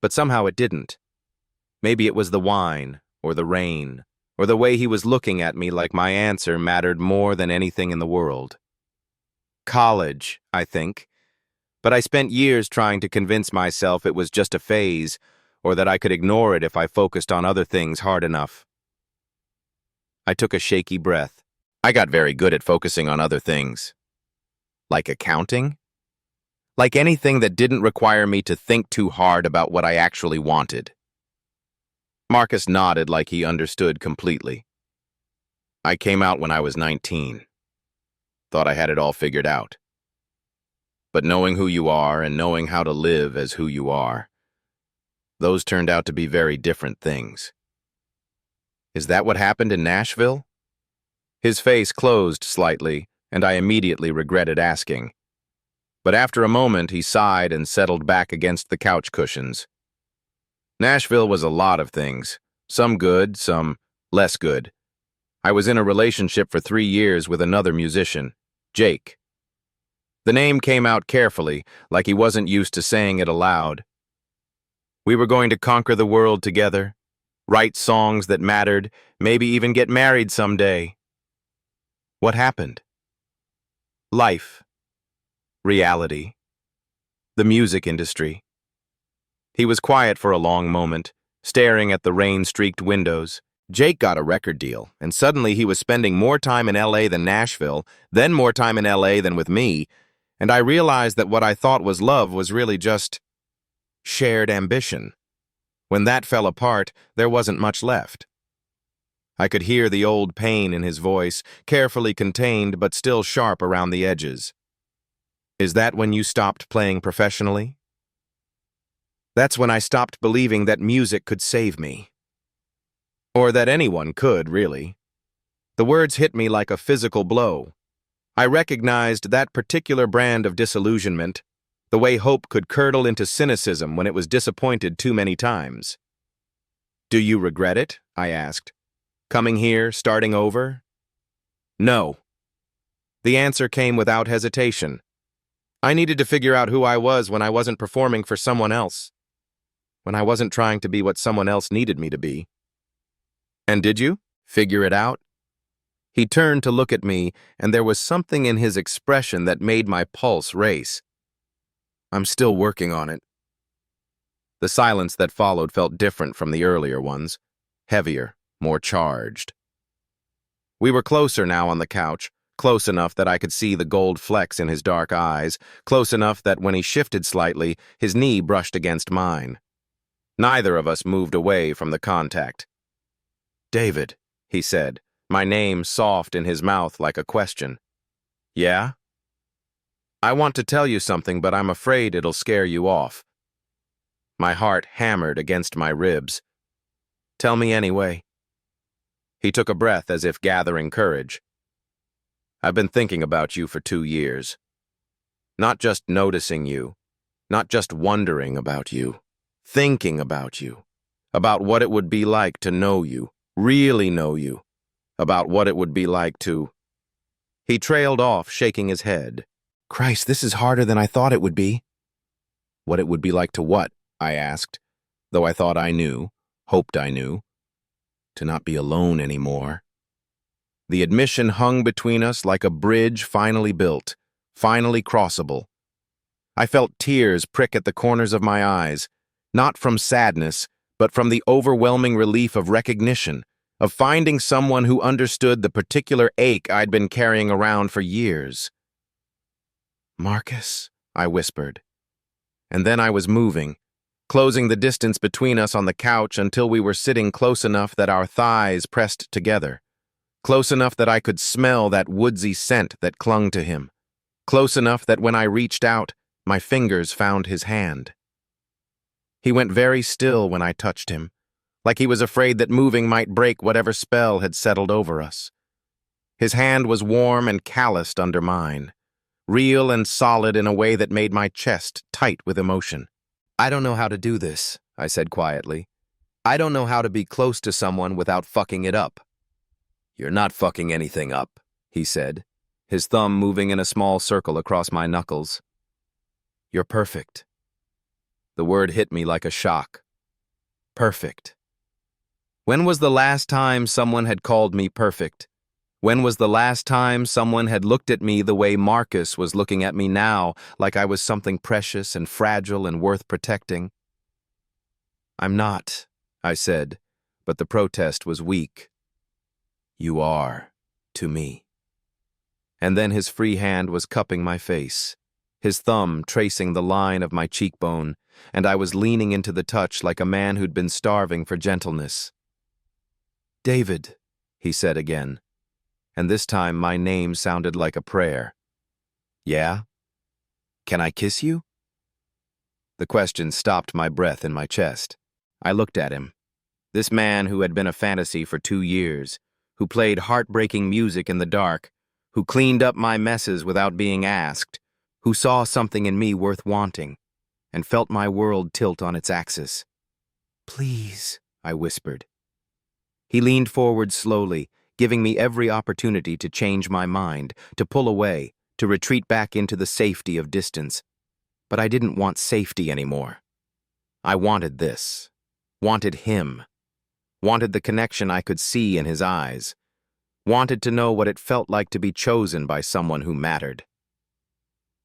but somehow it didn't. Maybe it was the wine, or the rain, or the way he was looking at me like my answer mattered more than anything in the world. College, I think. But I spent years trying to convince myself it was just a phase, or that I could ignore it if I focused on other things hard enough. I took a shaky breath. I got very good at focusing on other things. Like accounting? Like anything that didn't require me to think too hard about what I actually wanted. Marcus nodded like he understood completely. I came out when I was 19. Thought I had it all figured out. But knowing who you are and knowing how to live as who you are, those turned out to be very different things. Is that what happened in Nashville? His face closed slightly, and I immediately regretted asking. But after a moment, he sighed and settled back against the couch cushions. Nashville was a lot of things, some good, some less good. I was in a relationship for 3 years with another musician, Jake. The name came out carefully, like he wasn't used to saying it aloud. We were going to conquer the world together, write songs that mattered, maybe even get married someday. What happened? Life. Reality. The music industry. He was quiet for a long moment, staring at the rain-streaked windows. Jake got a record deal, and suddenly he was spending more time in LA than Nashville, then more time in LA than with me, and I realized that what I thought was love was really just shared ambition. When that fell apart, there wasn't much left. I could hear the old pain in his voice, carefully contained but still sharp around the edges. Is that when you stopped playing professionally? That's when I stopped believing that music could save me. Or that anyone could, really. The words hit me like a physical blow. I recognized that particular brand of disillusionment, the way hope could curdle into cynicism when it was disappointed too many times. Do you regret it? I asked. Coming here, starting over? No. The answer came without hesitation. I needed to figure out who I was when I wasn't performing for someone else. When I wasn't trying to be what someone else needed me to be. And did you figure it out? He turned to look at me, and there was something in his expression that made my pulse race. I'm still working on it. The silence that followed felt different from the earlier ones, heavier, more charged. We were closer now on the couch, close enough that I could see the gold flecks in his dark eyes, close enough that when he shifted slightly, his knee brushed against mine. Neither of us moved away from the contact. David, he said, my name soft in his mouth like a question. Yeah? I want to tell you something, but I'm afraid it'll scare you off. My heart hammered against my ribs. Tell me anyway. He took a breath as if gathering courage. I've been thinking about you for 2 years. Not just noticing you, not just wondering about you, thinking about you, about what it would be like to know you, really know you, about what it would be like to... He trailed off, shaking his head. Christ, this is harder than I thought it would be. What it would be like to what? I asked, though I thought I knew, hoped I knew. To not be alone anymore. The admission hung between us like a bridge finally built, finally crossable. I felt tears prick at the corners of my eyes, not from sadness, but from the overwhelming relief of recognition, of finding someone who understood the particular ache I'd been carrying around for years. Marcus, I whispered. And then I was moving, closing the distance between us on the couch until we were sitting close enough that our thighs pressed together, close enough that I could smell that woodsy scent that clung to him, close enough that when I reached out, my fingers found his hand. He went very still when I touched him, like he was afraid that moving might break whatever spell had settled over us. His hand was warm and calloused under mine, real and solid in a way that made my chest tight with emotion. I don't know how to do this, I said quietly. I don't know how to be close to someone without fucking it up. You're not fucking anything up, he said, his thumb moving in a small circle across my knuckles. You're perfect. The word hit me like a shock. Perfect. When was the last time someone had called me perfect? When was the last time someone had looked at me the way Marcus was looking at me now, like I was something precious and fragile and worth protecting? I'm not, I said, but the protest was weak. You are, to me. And then his free hand was cupping my face, his thumb tracing the line of my cheekbone, and I was leaning into the touch like a man who'd been starving for gentleness. David, he said again, and this time my name sounded like a prayer. Yeah? Can I kiss you? The question stopped my breath in my chest. I looked at him. This man who had been a fantasy for 2 years, who played heartbreaking music in the dark, who cleaned up my messes without being asked, who saw something in me worth wanting, and felt my world tilt on its axis. Please, I whispered. He leaned forward slowly, giving me every opportunity to change my mind, to pull away, to retreat back into the safety of distance. But I didn't want safety anymore. I wanted this, wanted him, wanted the connection I could see in his eyes, wanted to know what it felt like to be chosen by someone who mattered.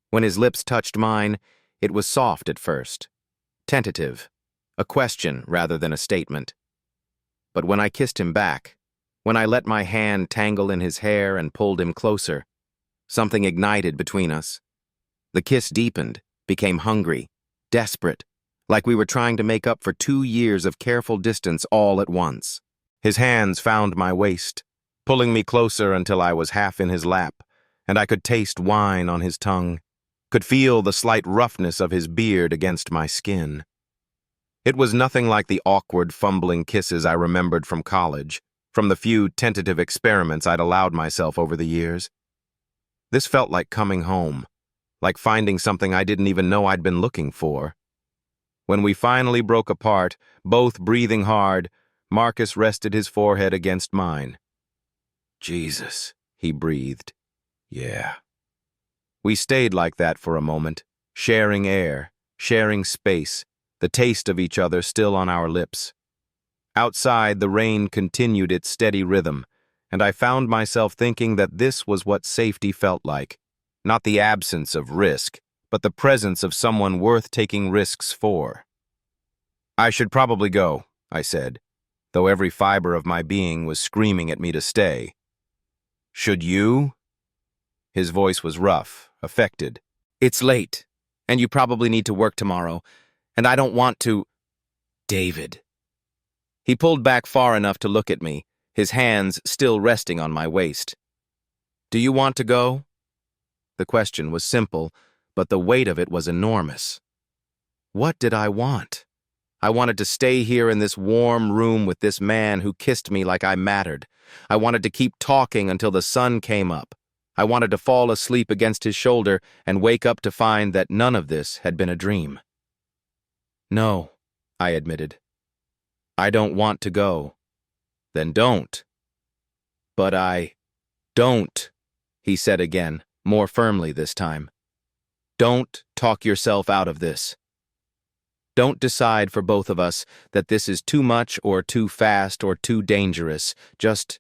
When his lips touched mine, it was soft at first, tentative, a question rather than a statement. But when I kissed him back, when I let my hand tangle in his hair and pulled him closer, something ignited between us. The kiss deepened, became hungry, desperate, like we were trying to make up for 2 years of careful distance all at once. His hands found my waist, pulling me closer until I was half in his lap, and I could taste wine on his tongue, could feel the slight roughness of his beard against my skin. It was nothing like the awkward, fumbling kisses I remembered from college, from the few tentative experiments I'd allowed myself over the years. This felt like coming home, like finding something I didn't even know I'd been looking for. When we finally broke apart, both breathing hard, Marcus rested his forehead against mine. Jesus, he breathed. Yeah. We stayed like that for a moment, sharing air, sharing space, the taste of each other still on our lips. Outside, the rain continued its steady rhythm, and I found myself thinking that this was what safety felt like. Not the absence of risk, but the presence of someone worth taking risks for. I should probably go, I said, though every fiber of my being was screaming at me to stay. Should you? His voice was rough, affected. It's late, and you probably need to work tomorrow, and I don't want to... David. He pulled back far enough to look at me, his hands still resting on my waist. Do you want to go? The question was simple, but the weight of it was enormous. What did I want? I wanted to stay here in this warm room with this man who kissed me like I mattered. I wanted to keep talking until the sun came up. I wanted to fall asleep against his shoulder and wake up to find that none of this had been a dream. No, I admitted. I don't want to go. Then don't. But I don't, he said again, more firmly this time. Don't talk yourself out of this. Don't decide for both of us that this is too much or too fast or too dangerous. Just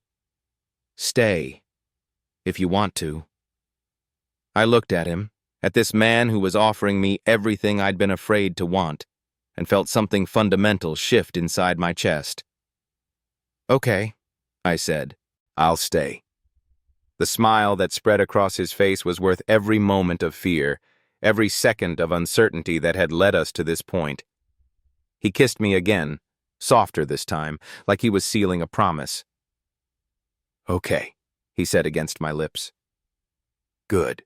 stay, if you want to. I looked at him, at this man who was offering me everything I'd been afraid to want, and felt something fundamental shift inside my chest. Okay, I said, I'll stay. The smile that spread across his face was worth every moment of fear, every second of uncertainty that had led us to this point. He kissed me again, softer this time, like he was sealing a promise. Okay, he said against my lips. Good.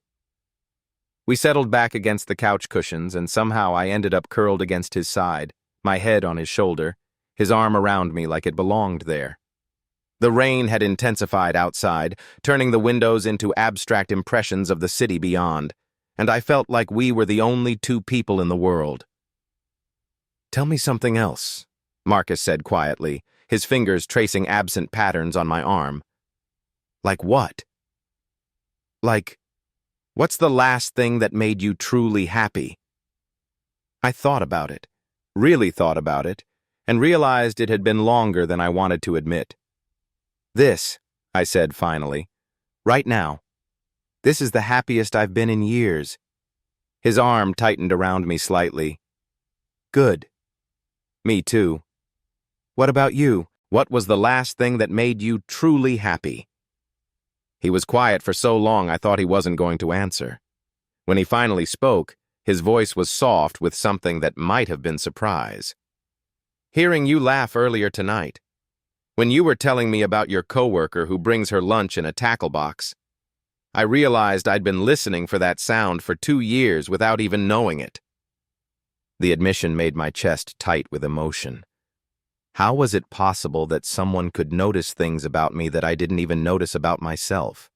We settled back against the couch cushions, and somehow I ended up curled against his side, my head on his shoulder, his arm around me like it belonged there. The rain had intensified outside, turning the windows into abstract impressions of the city beyond, and I felt like we were the only two people in the world. Tell me something else, Marcus said quietly, his fingers tracing absent patterns on my arm. Like what? Like, what's the last thing that made you truly happy? I thought about it, really thought about it, and realized it had been longer than I wanted to admit. This, I said finally, right now. This is the happiest I've been in years. His arm tightened around me slightly. Good. Me too. What about you? What was the last thing that made you truly happy? He was quiet for so long I thought he wasn't going to answer. When he finally spoke, his voice was soft with something that might have been surprise. Hearing you laugh earlier tonight. When you were telling me about your coworker who brings her lunch in a tackle box, I realized I'd been listening for that sound for 2 years without even knowing it. The admission made my chest tight with emotion. How was it possible that someone could notice things about me that I didn't even notice about myself?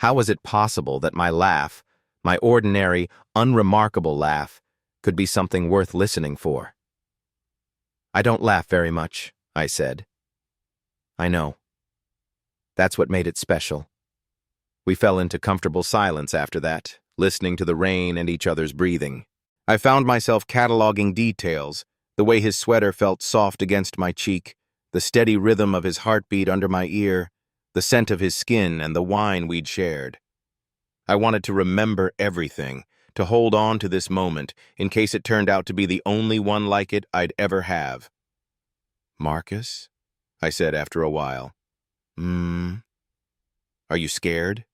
How was it possible that my laugh, my ordinary, unremarkable laugh, could be something worth listening for? I don't laugh very much, I said. I know. That's what made it special. We fell into comfortable silence after that, listening to the rain and each other's breathing. I found myself cataloging details, the way his sweater felt soft against my cheek, the steady rhythm of his heartbeat under my ear, the scent of his skin and the wine we'd shared. I wanted to remember everything, to hold on to this moment in case it turned out to be the only one like it I'd ever have. Marcus? I said after a while. Are you scared?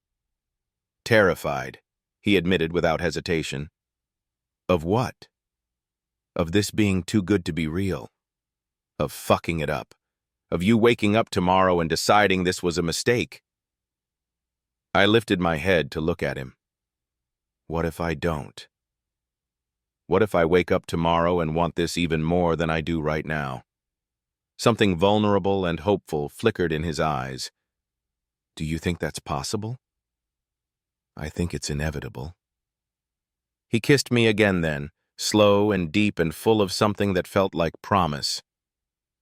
Terrified, he admitted without hesitation. Of what? Of this being too good to be real. Of fucking it up. Of you waking up tomorrow and deciding this was a mistake. I lifted my head to look at him. What if I don't? What if I wake up tomorrow and want this even more than I do right now? Something vulnerable and hopeful flickered in his eyes. Do you think that's possible? I think it's inevitable. He kissed me again then, slow and deep and full of something that felt like promise.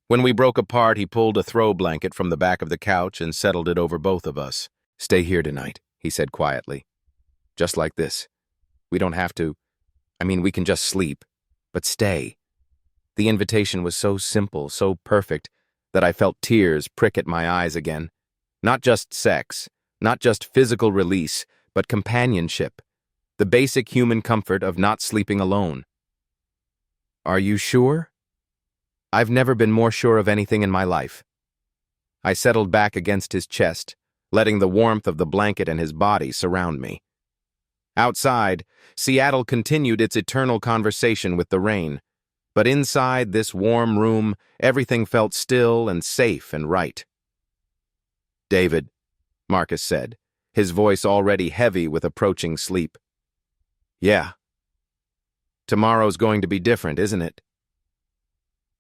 When we broke apart, he pulled a throw blanket from the back of the couch and settled it over both of us. Stay here tonight, he said quietly. Just like this. We don't have to. We can just sleep. But stay. The invitation was so simple, so perfect, that I felt tears prick at my eyes again. Not just sex, not just physical release, but companionship. The basic human comfort of not sleeping alone. Are you sure? I've never been more sure of anything in my life. I settled back against his chest, letting the warmth of the blanket and his body surround me. Outside, Seattle continued its eternal conversation with the rain, but inside this warm room, everything felt still and safe and right. David, Marcus said, his voice already heavy with approaching sleep. Yeah. Tomorrow's going to be different, isn't it?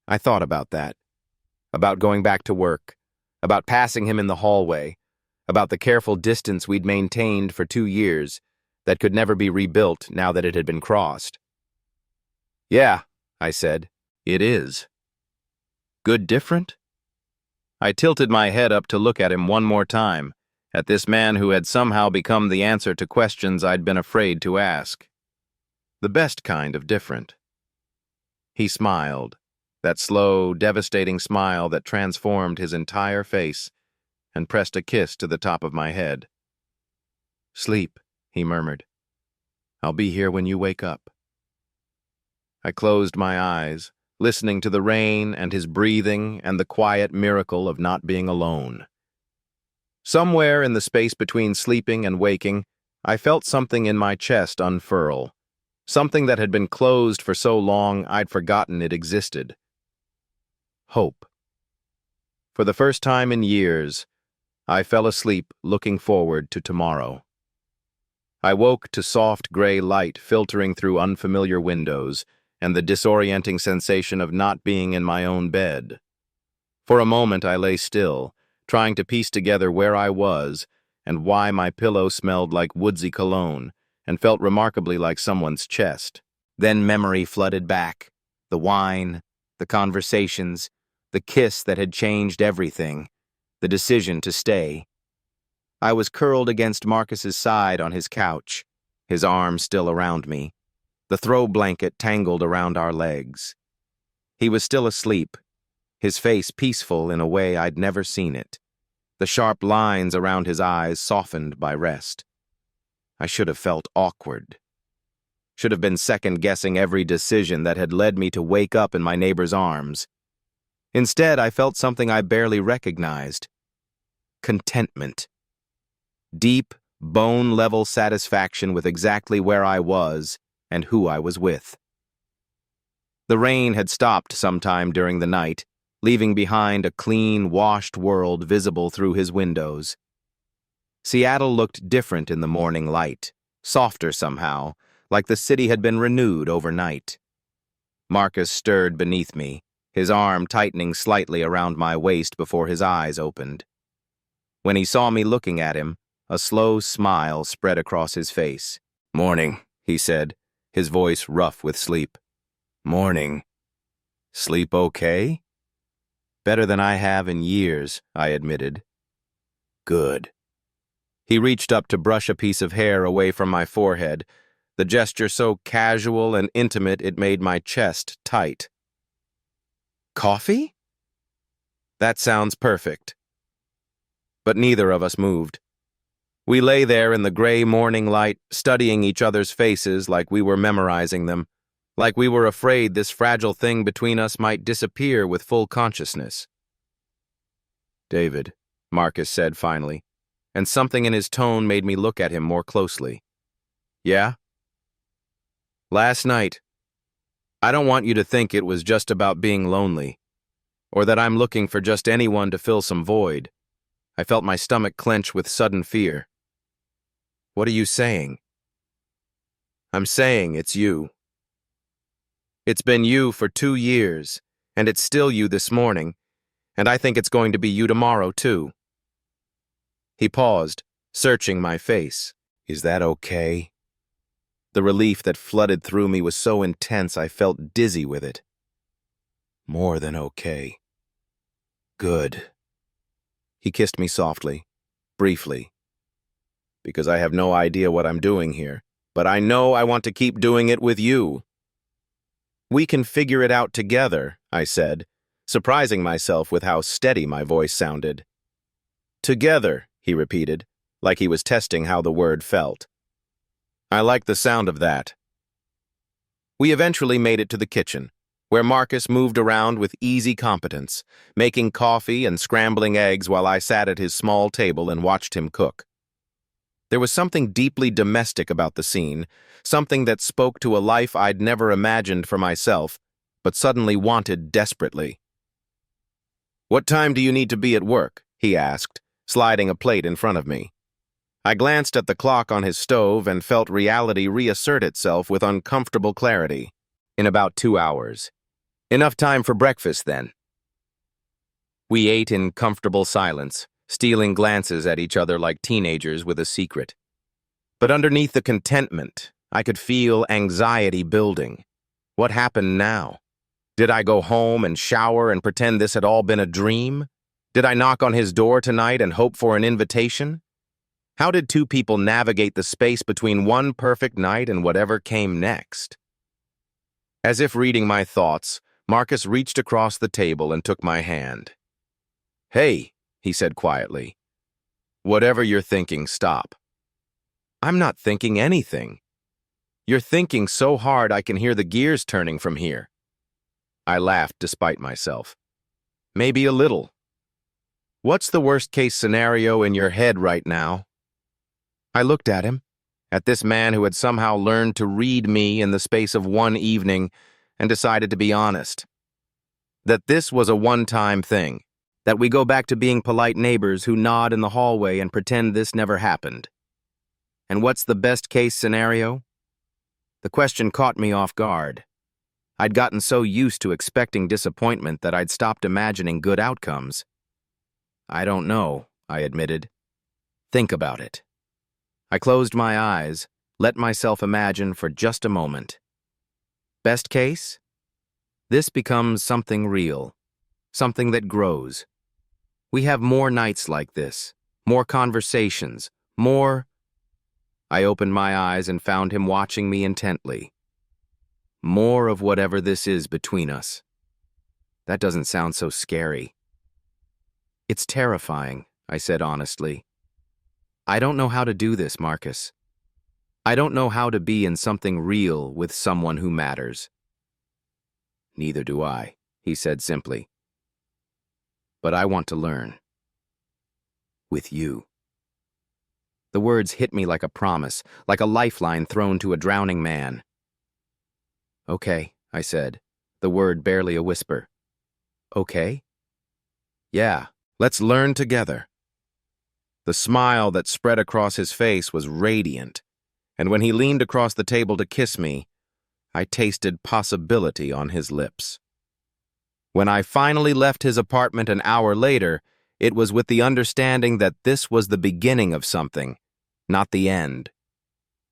I thought about that. About going back to work. About passing him in the hallway. About the careful distance we'd maintained for 2 years that could never be rebuilt now that it had been crossed. Yeah, I said. It is. Good different? I tilted my head up to look at him one more time, at this man who had somehow become the answer to questions I'd been afraid to ask. The best kind of different. He smiled, that slow, devastating smile that transformed his entire face, and pressed a kiss to the top of my head. Sleep, he murmured. I'll be here when you wake up. I closed my eyes, listening to the rain and his breathing and the quiet miracle of not being alone. Somewhere in the space between sleeping and waking, I felt something in my chest unfurl, something that had been closed for so long I'd forgotten it existed. Hope. For the first time in years, I fell asleep looking forward to tomorrow. I woke to soft gray light filtering through unfamiliar windows and the disorienting sensation of not being in my own bed. For a moment I lay still, trying to piece together where I was and why my pillow smelled like woodsy cologne and felt remarkably like someone's chest. Then memory flooded back. The wine, the conversations, the kiss that had changed everything, the decision to stay. I was curled against Marcus's side on his couch, his arm still around me, the throw blanket tangled around our legs. He was still asleep, his face peaceful in a way I'd never seen it, the sharp lines around his eyes softened by rest. I should have felt awkward. Should have been second-guessing every decision that had led me to wake up in my neighbor's arms. Instead, I felt something I barely recognized. Contentment. Deep, bone-level satisfaction with exactly where I was and who I was with. The rain had stopped sometime during the night, leaving behind a clean, washed world visible through his windows. Seattle looked different in the morning light, softer somehow, like the city had been renewed overnight. Marcus stirred beneath me, his arm tightening slightly around my waist before his eyes opened. When he saw me looking at him, a slow smile spread across his face. "Morning," he said, his voice rough with sleep. "Morning. Sleep okay?" "Better than I have in years," I admitted. "Good." He reached up to brush a piece of hair away from my forehead, the gesture so casual and intimate it made my chest tight. "Coffee?" "That sounds perfect." But neither of us moved. We lay there in the gray morning light, studying each other's faces like we were memorizing them, like we were afraid this fragile thing between us might disappear with full consciousness. "David," Marcus said finally, and something in his tone made me look at him more closely. "Yeah?" "Last night, I don't want you to think it was just about being lonely, or that I'm looking for just anyone to fill some void." I felt my stomach clench with sudden fear. "What are you saying?" "I'm saying it's you. It's been you for 2 years, and it's still you this morning, and I think it's going to be you tomorrow, too." He paused, searching my face. "Is that okay?" The relief that flooded through me was so intense I felt dizzy with it. "More than okay." "Good." He kissed me softly, briefly. "Because I have no idea what I'm doing here, but I know I want to keep doing it with you." "We can figure it out together," I said, surprising myself with how steady my voice sounded. "Together," he repeated, like he was testing how the word felt. I liked the sound of that. We eventually made it to the kitchen, where Marcus moved around with easy competence, making coffee and scrambling eggs while I sat at his small table and watched him cook. There was something deeply domestic about the scene, something that spoke to a life I'd never imagined for myself, but suddenly wanted desperately. "What time do you need to be at work?" he asked, sliding a plate in front of me. I glanced at the clock on his stove and felt reality reassert itself with uncomfortable clarity. "In about 2 hours. Enough time for breakfast, then." We ate in comfortable silence, stealing glances at each other like teenagers with a secret. But underneath the contentment, I could feel anxiety building. What happened now? Did I go home and shower and pretend this had all been a dream? Did I knock on his door tonight and hope for an invitation? How did two people navigate the space between one perfect night and whatever came next? As if reading my thoughts, Marcus reached across the table and took my hand. "Hey," he said quietly. "Whatever you're thinking, stop." "I'm not thinking anything. You're thinking so hard I can hear the gears turning from here." I laughed despite myself. "Maybe a little. What's the worst-case scenario in your head right now?" I looked at him, at this man who had somehow learned to read me in the space of one evening, and decided to be honest. That this was a one-time thing, that we go back to being polite neighbors who nod in the hallway and pretend this never happened. And what's the best-case scenario? The question caught me off guard. I'd gotten so used to expecting disappointment that I'd stopped imagining good outcomes. "I don't know," I admitted. "Think about it." I closed my eyes, let myself imagine for just a moment. Best case? This becomes something real, something that grows. We have more nights like this, more conversations, more... I opened my eyes and found him watching me intently. More of whatever this is between us. That doesn't sound so scary. It's terrifying, I said honestly. I don't know how to do this, Marcus. I don't know how to be in something real with someone who matters. Neither do I, he said simply. But I want to learn. With you. The words hit me like a promise, like a lifeline thrown to a drowning man. Okay, I said, the word barely a whisper. Okay? Yeah, let's learn together. The smile that spread across his face was radiant, and when he leaned across the table to kiss me, I tasted possibility on his lips. When I finally left his apartment an hour later, it was with the understanding that this was the beginning of something, not the end.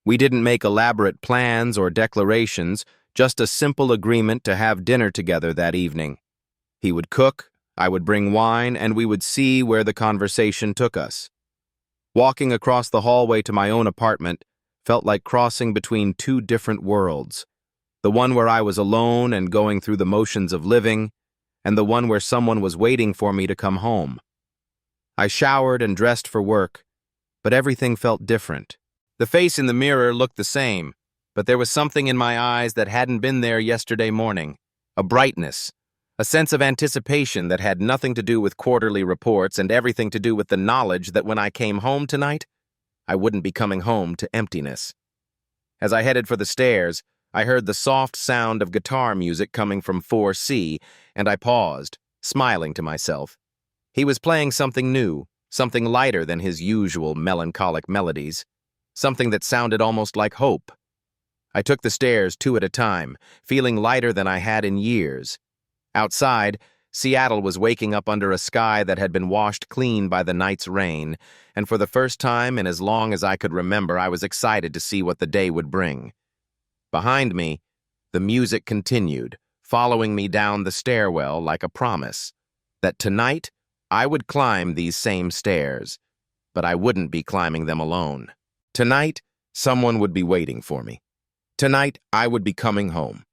We didn't make elaborate plans or declarations, just a simple agreement to have dinner together that evening. He would cook, I would bring wine, and we would see where the conversation took us. Walking across the hallway to my own apartment felt like crossing between two different worlds, the one where I was alone and going through the motions of living, and the one where someone was waiting for me to come home. I showered and dressed for work, but everything felt different. The face in the mirror looked the same, but there was something in my eyes that hadn't been there yesterday morning, a brightness, a sense of anticipation that had nothing to do with quarterly reports and everything to do with the knowledge that when I came home tonight, I wouldn't be coming home to emptiness. As I headed for the stairs, I heard the soft sound of guitar music coming from 4C, and I paused, smiling to myself. He was playing something new, something lighter than his usual melancholic melodies, something that sounded almost like hope. I took the stairs 2 at a time, feeling lighter than I had in years. Outside, Seattle was waking up under a sky that had been washed clean by the night's rain, and for the first time in as long as I could remember, I was excited to see what the day would bring. Behind me, the music continued, following me down the stairwell like a promise, that tonight I would climb these same stairs, but I wouldn't be climbing them alone. Tonight, someone would be waiting for me. Tonight, I would be coming home.